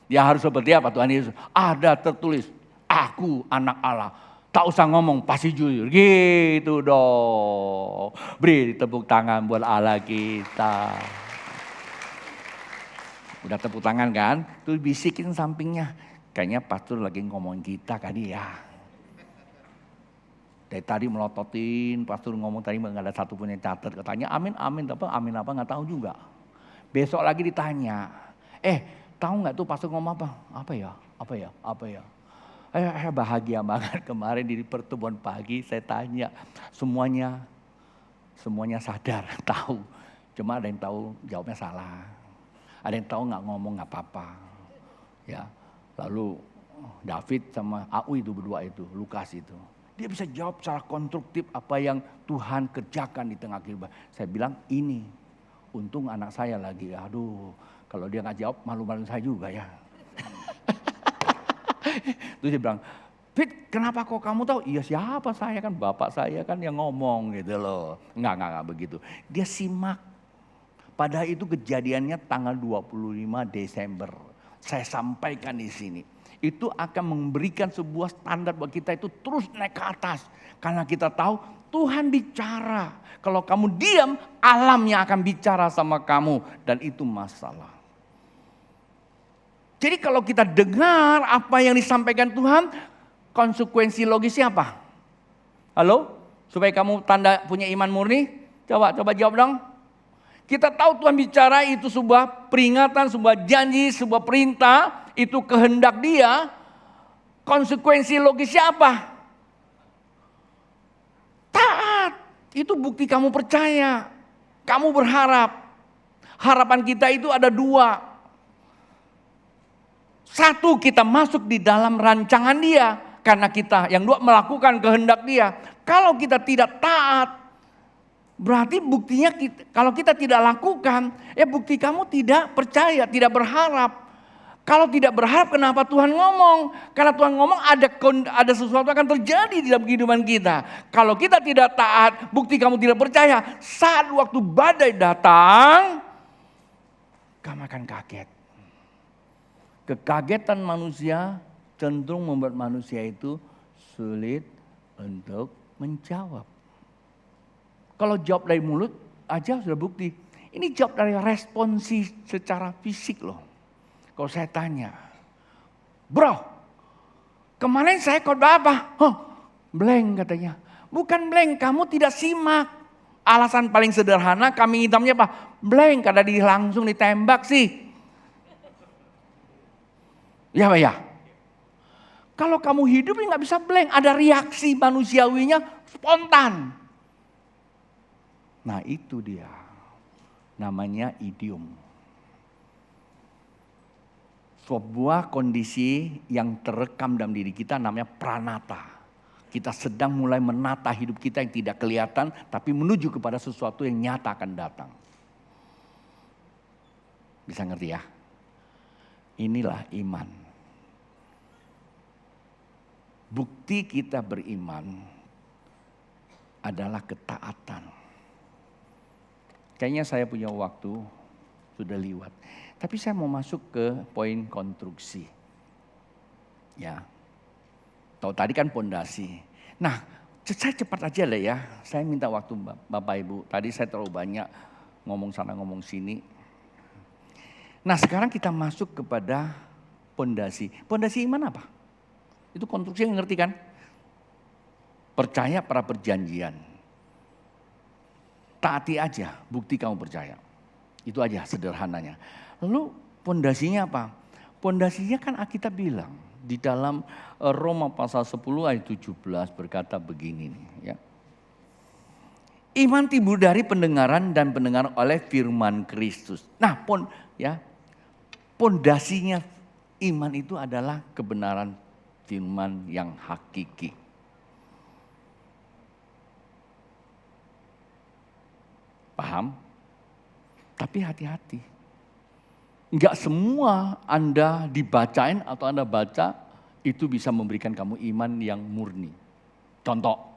Dia harus seperti apa Tuhan Yesus? Ada tertulis, aku anak Allah. Tak usah ngomong, pasti jujur. Gitu dong. Beri tepuk tangan buat Allah kita. Udah tepuk tangan kan? Tuh bisikin sampingnya. Kayaknya pastor lagi ngomongin kita kali ya. Dari tadi melototin, pastor ngomong tadi nggak ada satupun yang catat. Katanya amin, amin. Tapi amin apa nggak tahu juga. Besok lagi ditanya. Tahu nggak tuh pastor ngomong apa? Apa ya? Bahagia banget kemarin di pertemuan pagi saya tanya. Semuanya sadar, tahu. Cuma ada yang tahu jawabnya salah. Ada yang tahu nggak ngomong nggak apa-apa, ya. Lalu David sama Au itu berdua itu, Lukas itu, dia bisa jawab secara konstruktif apa yang Tuhan kerjakan di tengah kehidupan. Saya bilang ini, untung anak saya lagi, aduh, kalau dia nggak jawab malu-malu saya juga ya. Terus dia bilang, Fit, kenapa kok kamu tahu? Iya siapa saya kan, bapak saya kan yang ngomong gitu loh. Enggak begitu. Dia simak. Padahal itu kejadiannya tanggal 25 Desember. Saya sampaikan di sini. Itu akan memberikan sebuah standar buat kita itu terus naik ke atas. Karena kita tahu Tuhan bicara. Kalau kamu diam, alamnya akan bicara sama kamu. Dan itu masalah. Jadi kalau kita dengar apa yang disampaikan Tuhan, konsekuensi logisnya apa? Halo? Supaya kamu tanda punya iman murni? Coba jawab dong. Kita tahu Tuhan bicara itu sebuah peringatan, sebuah janji, sebuah perintah. Itu kehendak Dia. Konsekuensi logisnya apa? Taat. Itu bukti kamu percaya. Kamu berharap. Harapan kita itu ada dua. Satu, kita masuk di dalam rancangan Dia. Karena kita yang dua melakukan kehendak Dia. Kalau kita tidak taat, berarti buktinya kalau kita tidak lakukan, bukti kamu tidak percaya, tidak berharap. Kalau tidak berharap, kenapa Tuhan ngomong? Karena Tuhan ngomong ada sesuatu akan terjadi di dalam kehidupan kita. Kalau kita tidak taat, bukti kamu tidak percaya. Saat waktu badai datang, kamu akan kaget. Kekagetan manusia cenderung membuat manusia itu sulit untuk menjawab. Kalau jawab dari mulut aja sudah bukti. Ini jawab dari responsi secara fisik loh. Kalau saya tanya, bro, kemarin saya khotbah apa? Blank katanya. Bukan blank, kamu tidak simak. Alasan paling sederhana kambing hitamnya apa? Blank, karena langsung ditembak sih. Ya Pak ya. Kalau kamu hidup nggak bisa blank, ada reaksi manusiawinya spontan. Nah itu dia, namanya idiom. Sebuah kondisi yang terekam dalam diri kita namanya pranata. Kita sedang mulai menata hidup kita yang tidak kelihatan, tapi menuju kepada sesuatu yang nyata akan datang. Bisa ngerti ya? Inilah iman. Bukti kita beriman adalah ketaatan. Kayaknya saya punya waktu sudah lewat. Tapi saya mau masuk ke poin konstruksi. Ya. Tahu tadi kan pondasi. Nah, Saya cepat aja lah ya. Saya minta waktu Bapak Ibu. Tadi saya terlalu banyak ngomong sana ngomong sini. Nah sekarang kita masuk kepada pondasi. Pondasi iman apa? Itu konstruksi yang ngerti kan? Percaya pada perjanjian. Taati aja, bukti kamu percaya. Itu aja sederhananya. Lalu pondasinya apa? Pondasinya kan Alkitab bilang di dalam Roma pasal 10 ayat 17 berkata begini nih ya. Iman timbul dari pendengaran dan pendengaran oleh firman Kristus. Nah, pondasinya iman itu adalah kebenaran firman yang hakiki. Paham? Tapi hati-hati. Enggak semua Anda dibacain atau Anda baca itu bisa memberikan kamu iman yang murni. Contoh,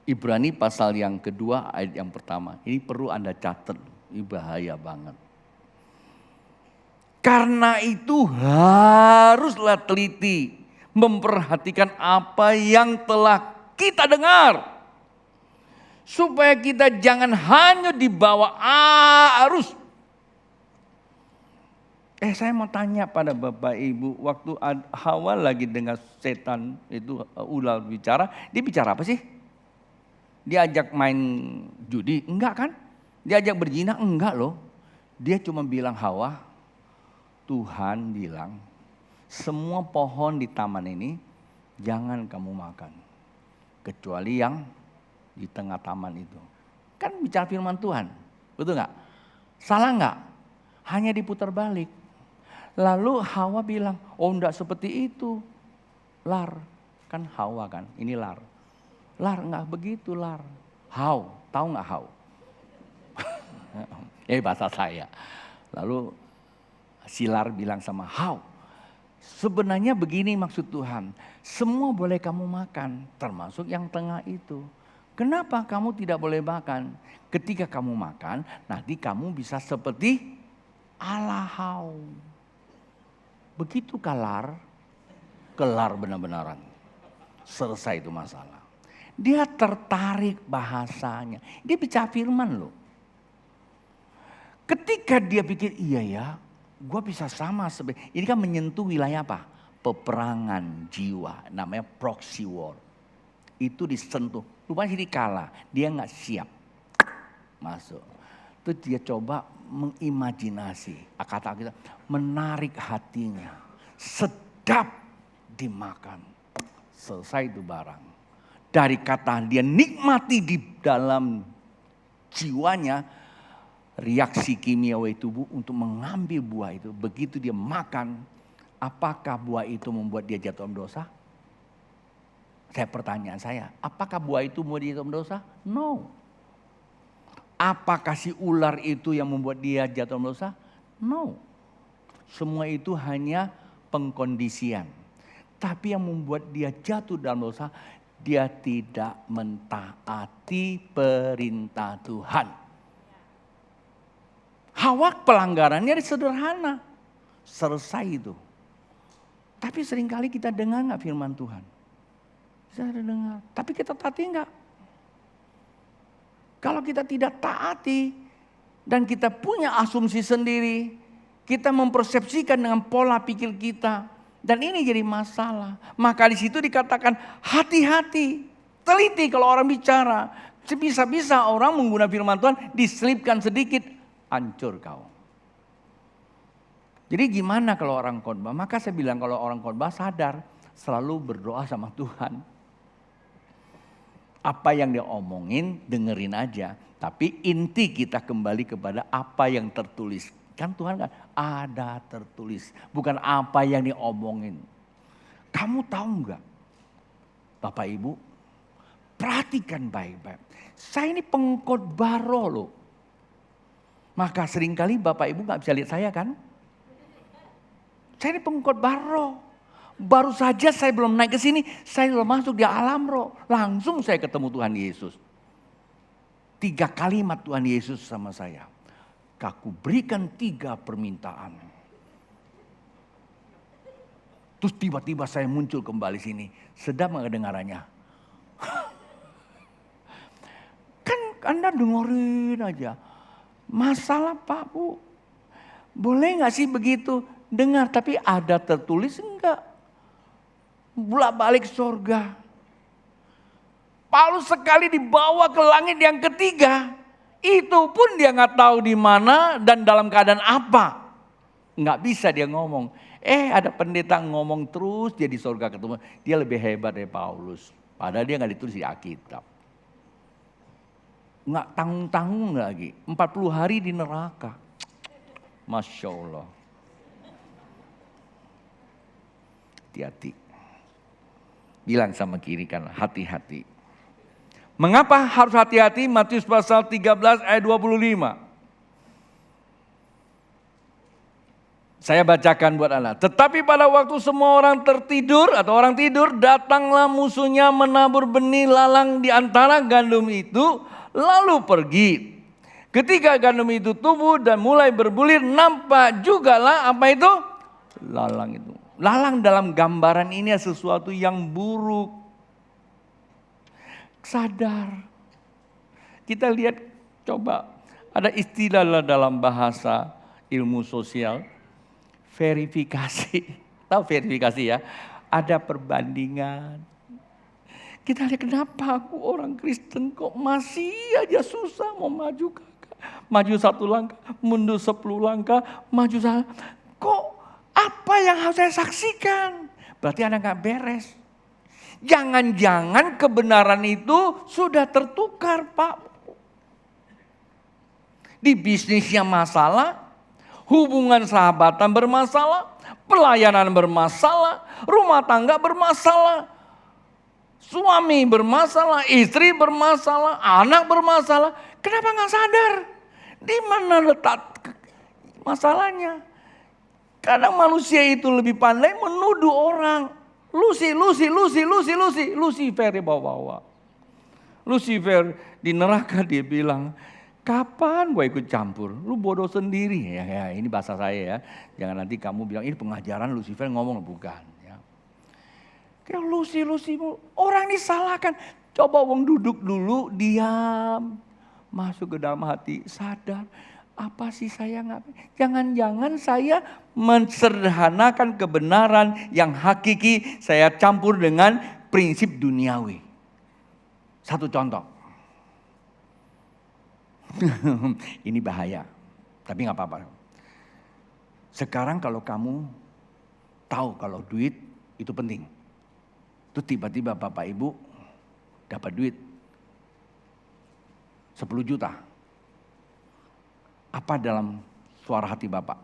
Ibrani pasal yang kedua ayat yang pertama. Ini perlu Anda catat, ini bahaya banget. Karena itu haruslah teliti memperhatikan apa yang telah kita dengar. Supaya kita jangan hanya dibawa arus. Saya mau tanya pada Bapak Ibu, waktu Hawa lagi dengan setan itu ular bicara, dia bicara apa sih? Dia ajak main judi? Enggak kan? Dia ajak berzina? Enggak loh. Dia cuma bilang, Hawa, Tuhan bilang semua pohon di taman ini jangan kamu makan. Kecuali yang di tengah taman itu. Kan bicara firman Tuhan. Betul gak? Salah gak? Hanya diputar balik. Lalu Hawa bilang, oh enggak seperti itu. Lar, kan Hawa kan, ini lar. Lar enggak begitu lar. How, tahu gak how? Ini bahasa saya. Lalu si lar bilang sama how. Sebenarnya begini maksud Tuhan. Semua boleh kamu makan, termasuk yang tengah itu. Kenapa kamu tidak boleh makan? Ketika kamu makan, nanti kamu bisa seperti Allah how. Begitu kelar benar-benaran. Selesai itu masalah. Dia tertarik bahasanya. Dia bicara firman loh. Ketika dia pikir iya ya, gue bisa sama. Ini kan menyentuh wilayah apa? Peperangan jiwa, namanya proxy war. Itu disentuh. Rupanya jadi kalah, dia gak siap masuk. Terus dia coba mengimajinasi, kata kita menarik hatinya, sedap dimakan. Selesai itu barang. Dari kata dia nikmati di dalam jiwanya, reaksi kimiawi tubuh untuk mengambil buah itu. Begitu dia makan, apakah buah itu membuat dia jatuh dalam dosa? Pertanyaan saya, apakah buah itu membuat dia jatuh dalam dosa? No. Apakah si ular itu yang membuat dia jatuh dalam dosa? No. Semua itu hanya pengkondisian. Tapi yang membuat dia jatuh dalam dosa, dia tidak mentaati perintah Tuhan. Hawa pelanggarannya sederhana. Selesai itu. Tapi seringkali kita dengar gak firman Tuhan? Saya dengar. Tapi kita taati enggak? Kalau kita tidak taati dan kita punya asumsi sendiri, kita mempersepsikan dengan pola pikir kita, dan ini jadi masalah. Maka di situ dikatakan hati-hati, teliti kalau orang bicara. Sebisa-bisa orang menggunakan firman Tuhan diselipkan sedikit, hancur kau. Jadi gimana kalau orang khotbah? Maka saya bilang kalau orang khotbah sadar, selalu berdoa sama Tuhan. Apa yang dia omongin dengerin aja. Tapi inti kita kembali kepada apa yang tertulis. Kan Tuhan kan ada tertulis. Bukan apa yang diomongin. Kamu tahu enggak? Bapak Ibu. Perhatikan baik-baik. Saya ini pengkhotbah roh loh. Maka seringkali Bapak Ibu gak bisa lihat saya kan. Saya ini pengkhotbah roh. Baru saja saya belum naik ke sini, saya belum masuk di alam roh. Langsung saya ketemu Tuhan Yesus. 3 kalimat Tuhan Yesus sama saya. Aku berikan 3 permintaan. Terus tiba-tiba saya muncul kembali sini. Sedap nggak kedengarannya? dengerin aja. Masalah Pak Bu, boleh gak sih begitu? Dengar, tapi ada tertulis enggak? Bolak-balik surga. Paulus sekali dibawa ke langit yang ketiga, itu pun dia nggak tahu di mana dan dalam keadaan apa. Nggak bisa dia ngomong. Ada pendeta ngomong terus dia di surga ketemu. Dia lebih hebat dari Paulus. Padahal dia nggak ditulis di Alkitab. Nggak tanggung-tanggung lagi. 40 hari di neraka. Masya Allah. Hati-hati. Bilang sama kiri kanan, hati-hati. Mengapa harus hati-hati? Matius pasal 13 ayat 25. Saya bacakan buat Anda. Tetapi pada waktu semua orang tertidur atau orang tidur, datanglah musuhnya menabur benih lalang di antara gandum itu, lalu pergi. Ketika gandum itu tumbuh dan mulai berbulir, nampak jugalah apa itu? Lalang itu. Lalang dalam gambaran ini sesuatu yang buruk. Sadar. Kita lihat, coba ada istilah dalam bahasa ilmu sosial, verifikasi. Tahu verifikasi ya? Ada perbandingan. Kita lihat kenapa aku orang Kristen kok masih aja susah mau maju kakak. Maju 1 langkah, mundur 10 langkah, maju sana. Kok apa yang harus saya saksikan? Berarti Anda gak beres. Jangan-jangan kebenaran itu sudah tertukar Pak. Di bisnisnya masalah, hubungan sahabatan bermasalah, pelayanan bermasalah, rumah tangga bermasalah, suami bermasalah, istri bermasalah, anak bermasalah. Kenapa gak sadar? Di mana letak masalahnya? Kadang manusia itu lebih pandai menuduh orang. Lucifer bawa-bawa. Lucifer di neraka dia bilang, kapan gue ikut campur? Lu bodoh sendiri. Ya, ini bahasa saya ya. Jangan nanti kamu bilang ini pengajaran Lucifer ngomong, bukan. Ya. Kayak Lucy, orang disalahkan. Coba wong duduk dulu, diam. Masuk ke dalam hati, sadar. Apa sih saya ngapain? Jangan-jangan saya mensederhanakan kebenaran yang hakiki, saya campur dengan prinsip duniawi. Satu contoh. Ini bahaya, tapi gak apa-apa. Sekarang kalau kamu tahu kalau duit itu penting. Itu tiba-tiba Bapak Ibu dapat duit 10 juta. Apa dalam suara hati Bapak?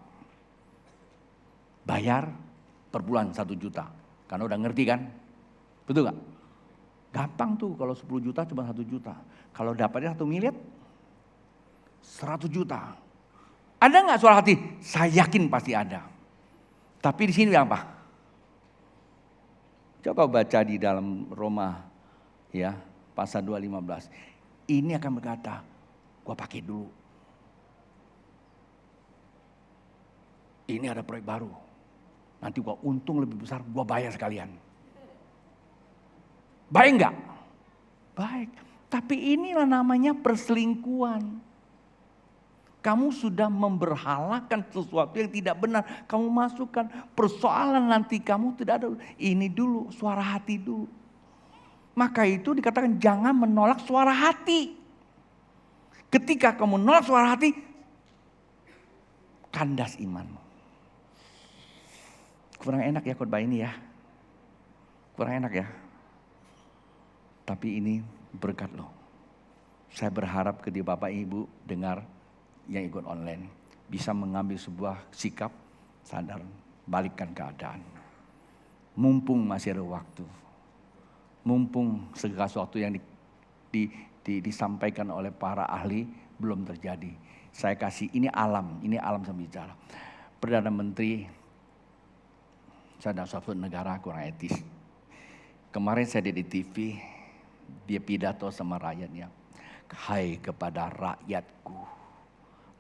Bayar per bulan 1 juta. Karena udah ngerti kan? Betul gak? Gampang tuh kalau 10 juta cuma 1 juta. Kalau dapatnya 1 miliar, 100 juta. Ada gak suara hati? Saya yakin pasti ada. Tapi di sini apa? Coba baca di dalam Roma ya, pasal 2:15. Ini akan berkata, gua pakai dulu. Ini ada proyek baru. Nanti gua untung lebih besar, gua bayar sekalian. Baik enggak? Baik. Tapi inilah namanya perselingkuhan. Kamu sudah memberhalakan sesuatu yang tidak benar. Kamu masukkan persoalan nanti kamu tidak ada. Ini dulu, suara hati dulu. Maka itu dikatakan jangan menolak suara hati. Ketika kamu menolak suara hati, kandas imanmu. Kurang enak ya khotbah ini ya. Kurang enak ya. Tapi ini berkat loh. Saya berharap kepada Bapak Ibu dengar yang ikut online. Bisa mengambil sebuah sikap, sadar, balikkan keadaan. Mumpung masih ada waktu. Mumpung segala sesuatu yang disampaikan oleh para ahli belum terjadi. Saya kasih, ini alam saya bicara. Perdana Menteri saya suatu negara kurang etis. Kemarin saya di TV, dia pidato sama rakyatnya. Hai kepada rakyatku.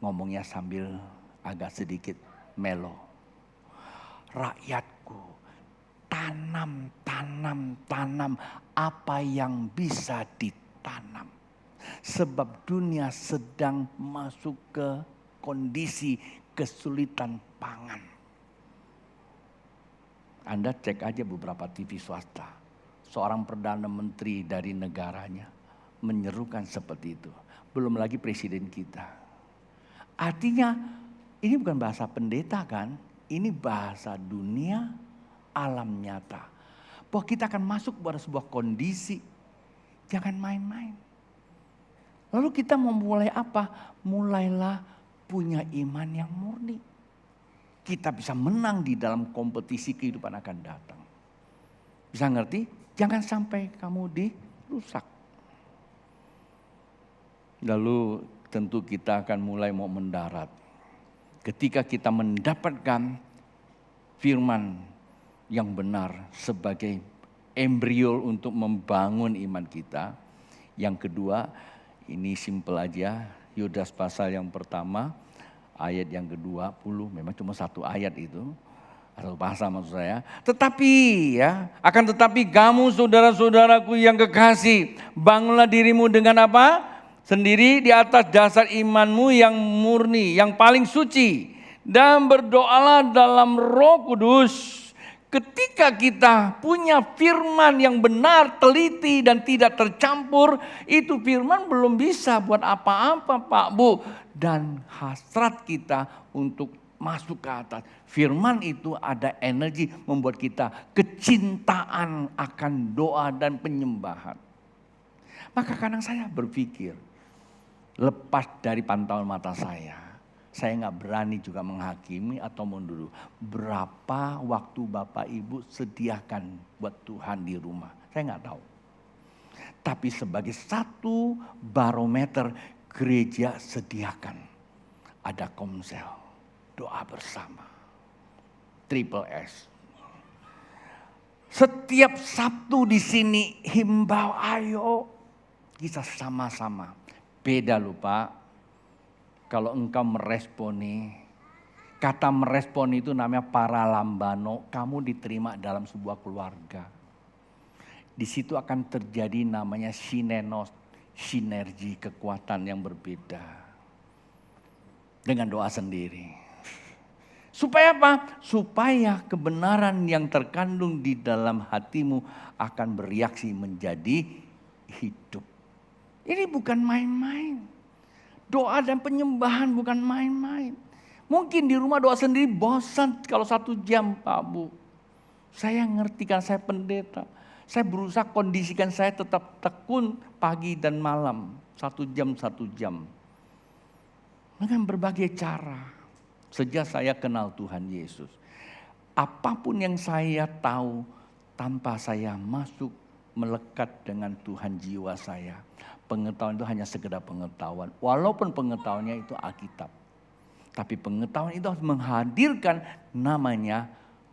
Ngomongnya sambil agak sedikit melo. Rakyatku, tanam apa yang bisa ditanam. Sebab dunia sedang masuk ke kondisi kesulitan pangan. Anda cek aja beberapa TV swasta. Seorang Perdana Menteri dari negaranya menyerukan seperti itu. Belum lagi presiden kita. Artinya ini bukan bahasa pendeta kan. Ini bahasa dunia alam nyata. Bahwa kita akan masuk pada sebuah kondisi. Jangan main-main. Lalu kita memulai apa? Mulailah punya iman yang murni. Kita bisa menang di dalam kompetisi kehidupan akan datang. Bisa ngerti? Jangan sampai kamu dirusak. Lalu tentu kita akan mulai mau mendarat. Ketika kita mendapatkan firman yang benar sebagai embrio untuk membangun iman kita. Yang kedua, ini simpel aja, Yudas pasal yang pertama, ayat yang ke-20, memang cuma satu ayat itu. Atau bahasa maksud saya. Tetapi akan tetapi kamu saudara-saudaraku yang kekasih, bangunlah dirimu dengan apa? Sendiri di atas dasar imanmu yang murni, yang paling suci. Dan berdoalah dalam Roh Kudus. Ketika kita punya firman yang benar, teliti dan tidak tercampur, itu firman belum bisa buat apa-apa Pak Bu. Dan hasrat kita untuk masuk ke atas. Firman itu ada energi membuat kita kecintaan akan doa dan penyembahan. Maka kadang saya berpikir, lepas dari pantauan mata saya nggak berani juga menghakimi atau mundur. Berapa waktu Bapak Ibu sediakan buat Tuhan di rumah? Saya nggak tahu. Tapi sebagai satu barometer, gereja sediakan. Ada komsel, doa bersama, triple S. Setiap Sabtu di sini himbau, ayo kita sama-sama. Beda loh Pak. Kalau engkau meresponi, kata merespon itu namanya paralambano, kamu diterima dalam sebuah keluarga. Di situ akan terjadi namanya sinenos, sinergi kekuatan yang berbeda. Dengan doa sendiri. Supaya apa? Supaya kebenaran yang terkandung di dalam hatimu akan bereaksi menjadi hidup. Ini bukan main-main. Doa dan penyembahan bukan main-main. Mungkin di rumah doa sendiri bosan kalau 1 jam Pak Bu. Saya ngerti kan saya pendeta. Saya berusaha kondisikan saya tetap tekun pagi dan malam. 1 jam, 1 jam. Dengan berbagai cara. Sejak saya kenal Tuhan Yesus. Apapun yang saya tahu tanpa saya masuk melekat dengan Tuhan jiwa saya. Pengetahuan itu hanya sekedar pengetahuan. Walaupun pengetahuannya itu Alkitab. Tapi pengetahuan itu harus menghadirkan namanya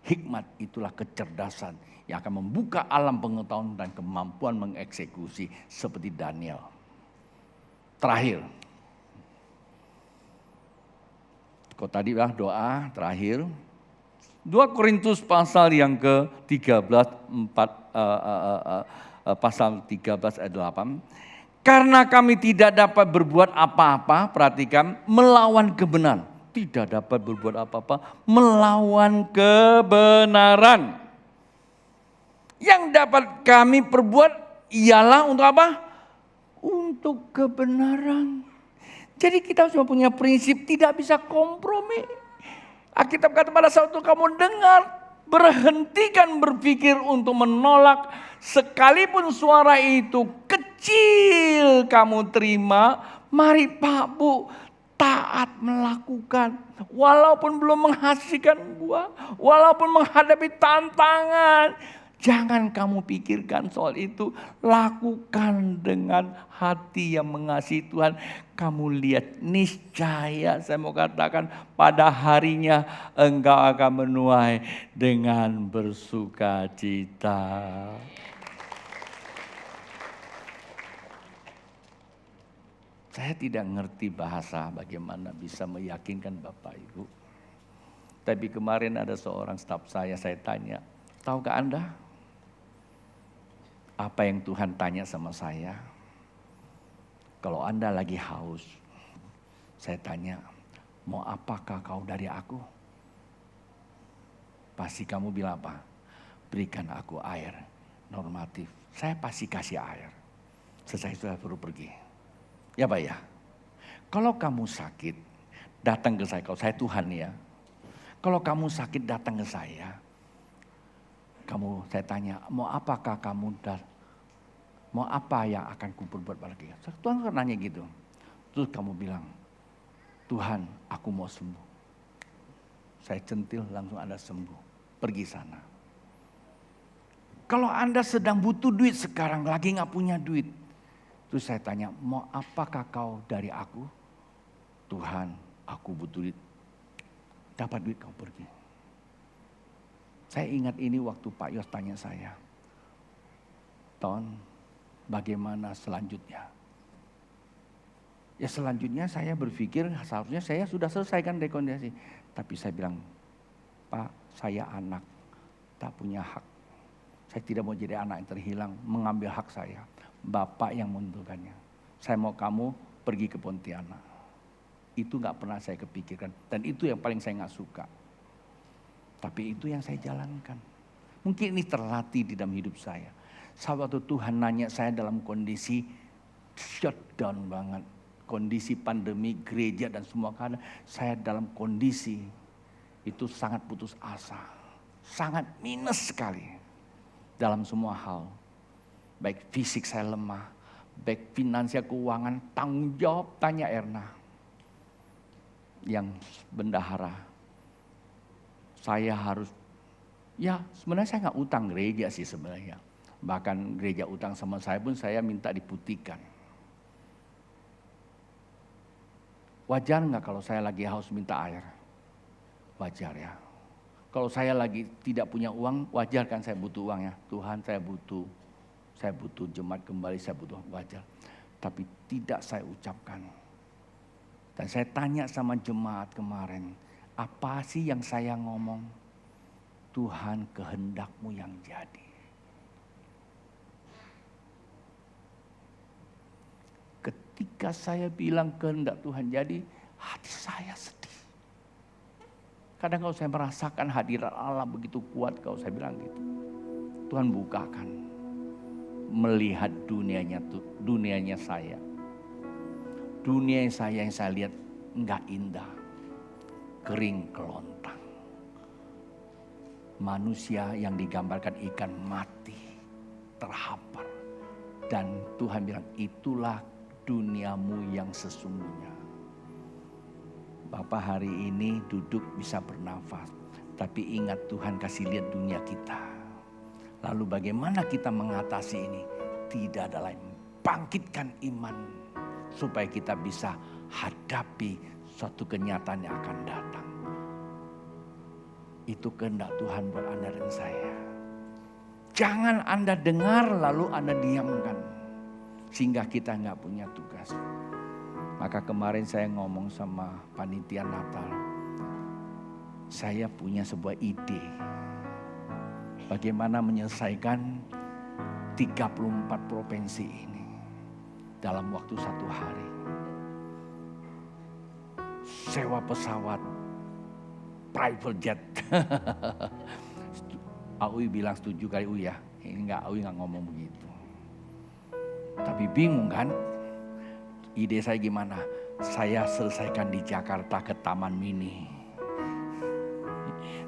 hikmat. Itulah kecerdasan yang akan membuka alam pengetahuan dan kemampuan mengeksekusi seperti Daniel. Terakhir. Kok tadi lah doa terakhir. 2 Korintus pasal yang ke-13, pasal 13 ayat 8. Karena kami tidak dapat berbuat apa-apa, perhatikan, melawan kebenaran. Tidak dapat berbuat apa-apa, melawan kebenaran. Yang dapat kami perbuat ialah untuk apa? Untuk kebenaran. Jadi kita cuma punya prinsip tidak bisa kompromi. Alkitab kata pada saat itu kamu dengar, berhentikan berpikir untuk menolak sekalipun suara itu kecil kamu terima. Mari Pak Bu taat melakukan walaupun belum menghasilkan buah, walaupun menghadapi tantangan. Jangan kamu pikirkan soal itu, lakukan dengan hati yang mengasihi Tuhan. Kamu lihat niscaya saya mau katakan pada harinya engkau akan menuai dengan bersukacita. Saya tidak ngerti bahasa bagaimana bisa meyakinkan Bapak Ibu. Tapi kemarin ada seorang staf saya tanya, tahukah Anda apa yang Tuhan tanya sama saya? Kalau Anda lagi haus, saya tanya, mau apakah kau dari aku? Pasti kamu bilang apa? Berikan aku air normatif. Saya pasti kasih air. Selesai sudah baru pergi. Ya Pak ya. Kalau kamu sakit, datang ke saya. Kalau saya Tuhan ya. Kalau kamu sakit datang ke saya. Saya tanya, mau apakah kamu mau apa yang akan kuperbuat pada kita? Tuhan kan nanya gitu. Terus kamu bilang, Tuhan aku mau sembuh. Saya centil langsung Anda sembuh. Pergi sana. Kalau Anda sedang butuh duit sekarang, lagi gak punya duit. Terus saya tanya, mau apakah kau dari aku? Tuhan aku butuh duit. Dapat duit kau pergi. Saya ingat ini waktu Pak Yos tanya saya. Ton, bagaimana selanjutnya? Ya selanjutnya saya berpikir seharusnya saya sudah selesaikan rekomendasi. Tapi saya bilang, Pak saya anak, tak punya hak. Saya tidak mau jadi anak yang terhilang, mengambil hak saya. Bapak yang menentukannya. Saya mau kamu pergi ke Pontianak. Itu gak pernah saya kepikirkan. Dan itu yang paling saya gak suka. Tapi itu yang saya jalankan. Mungkin ini terlatih di dalam hidup saya. Waktu Tuhan nanya saya dalam kondisi shutdown banget. Kondisi pandemi, gereja dan semua keadaan. Saya dalam kondisi itu sangat putus asa. Sangat minus sekali. Dalam semua hal. Baik fisik saya lemah. Baik finansial keuangan. Tanggung jawab tanya Erna. Yang bendahara. Saya harus. Ya sebenarnya saya gak utang gereja sih sebenarnya. Bahkan gereja utang sama saya pun saya minta diputihkan. Wajar gak kalau saya lagi haus minta air? Wajar ya. Kalau saya lagi tidak punya uang, wajar kan saya butuh uang ya. Tuhan saya butuh jemaat kembali, saya butuh, wajar. Tapi tidak saya ucapkan. Dan saya tanya sama jemaat kemarin, apa sih yang saya ngomong? Tuhan kehendak-Mu yang jadi. Ketika saya bilang kehendak Tuhan jadi, hati saya sedih. Kadang kalau saya merasakan hadirat Allah begitu kuat, kalau saya bilang gitu. Tuhan bukakan, melihat dunianya saya. Dunia yang saya lihat enggak indah, kering kelontang. Manusia yang digambarkan ikan mati, terhampar. Dan Tuhan bilang, itulah duniamu yang sesungguhnya. Bapak hari ini duduk bisa bernafas. Tapi ingat Tuhan kasih lihat dunia kita. Lalu bagaimana kita mengatasi ini? Tidak ada lain. Bangkitkan iman. Supaya kita bisa hadapi suatu kenyataan yang akan datang. Itu kehendak Tuhan buat Anda dan saya. Jangan Anda dengar lalu Anda diamkan. Sehingga kita nggak punya tugas. Maka kemarin saya ngomong sama panitia Natal. Saya punya sebuah ide. Bagaimana menyelesaikan 34 provinsi ini. Dalam waktu 1 hari. Sewa pesawat. Private jet. Aui bilang setuju kali Uy ya. Ini Aui nggak ngomong begitu. Tapi bingung kan? Ide saya gimana? Saya selesaikan di Jakarta ke Taman Mini.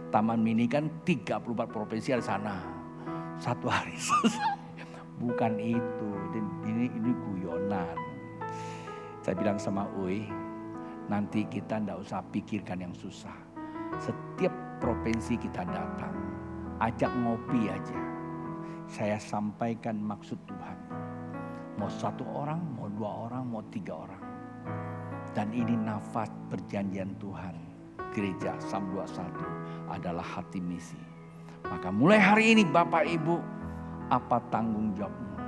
Taman Mini kan 34 provinsi ada sana. 1 hari selesai. Bukan itu. Ini guyonan. Saya bilang sama Uy, nanti kita enggak usah pikirkan yang susah. Setiap provinsi kita datang, ajak ngopi aja. Saya sampaikan maksud Tuhan. Mau 1 orang, mau 2 orang, mau 3 orang. Dan ini nafas perjanjian Tuhan. Gereja Psalm 21 adalah hati misi. Maka mulai hari ini Bapak Ibu, apa tanggung jawabmu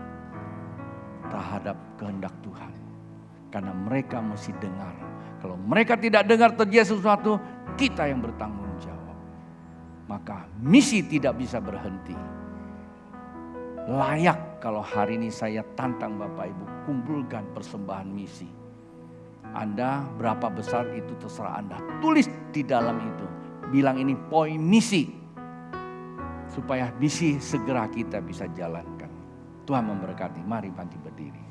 terhadap kehendak Tuhan? Karena mereka mesti dengar. Kalau mereka tidak dengar terjadi sesuatu, kita yang bertanggung jawab. Maka misi tidak bisa berhenti. Layak Kalau hari ini saya tantang Bapak Ibu, kumpulkan persembahan misi. Anda berapa besar itu terserah Anda. Tulis di dalam itu. Bilang ini poin misi. Supaya misi segera kita bisa jalankan. Tuhan memberkati. Mari bangkit berdiri.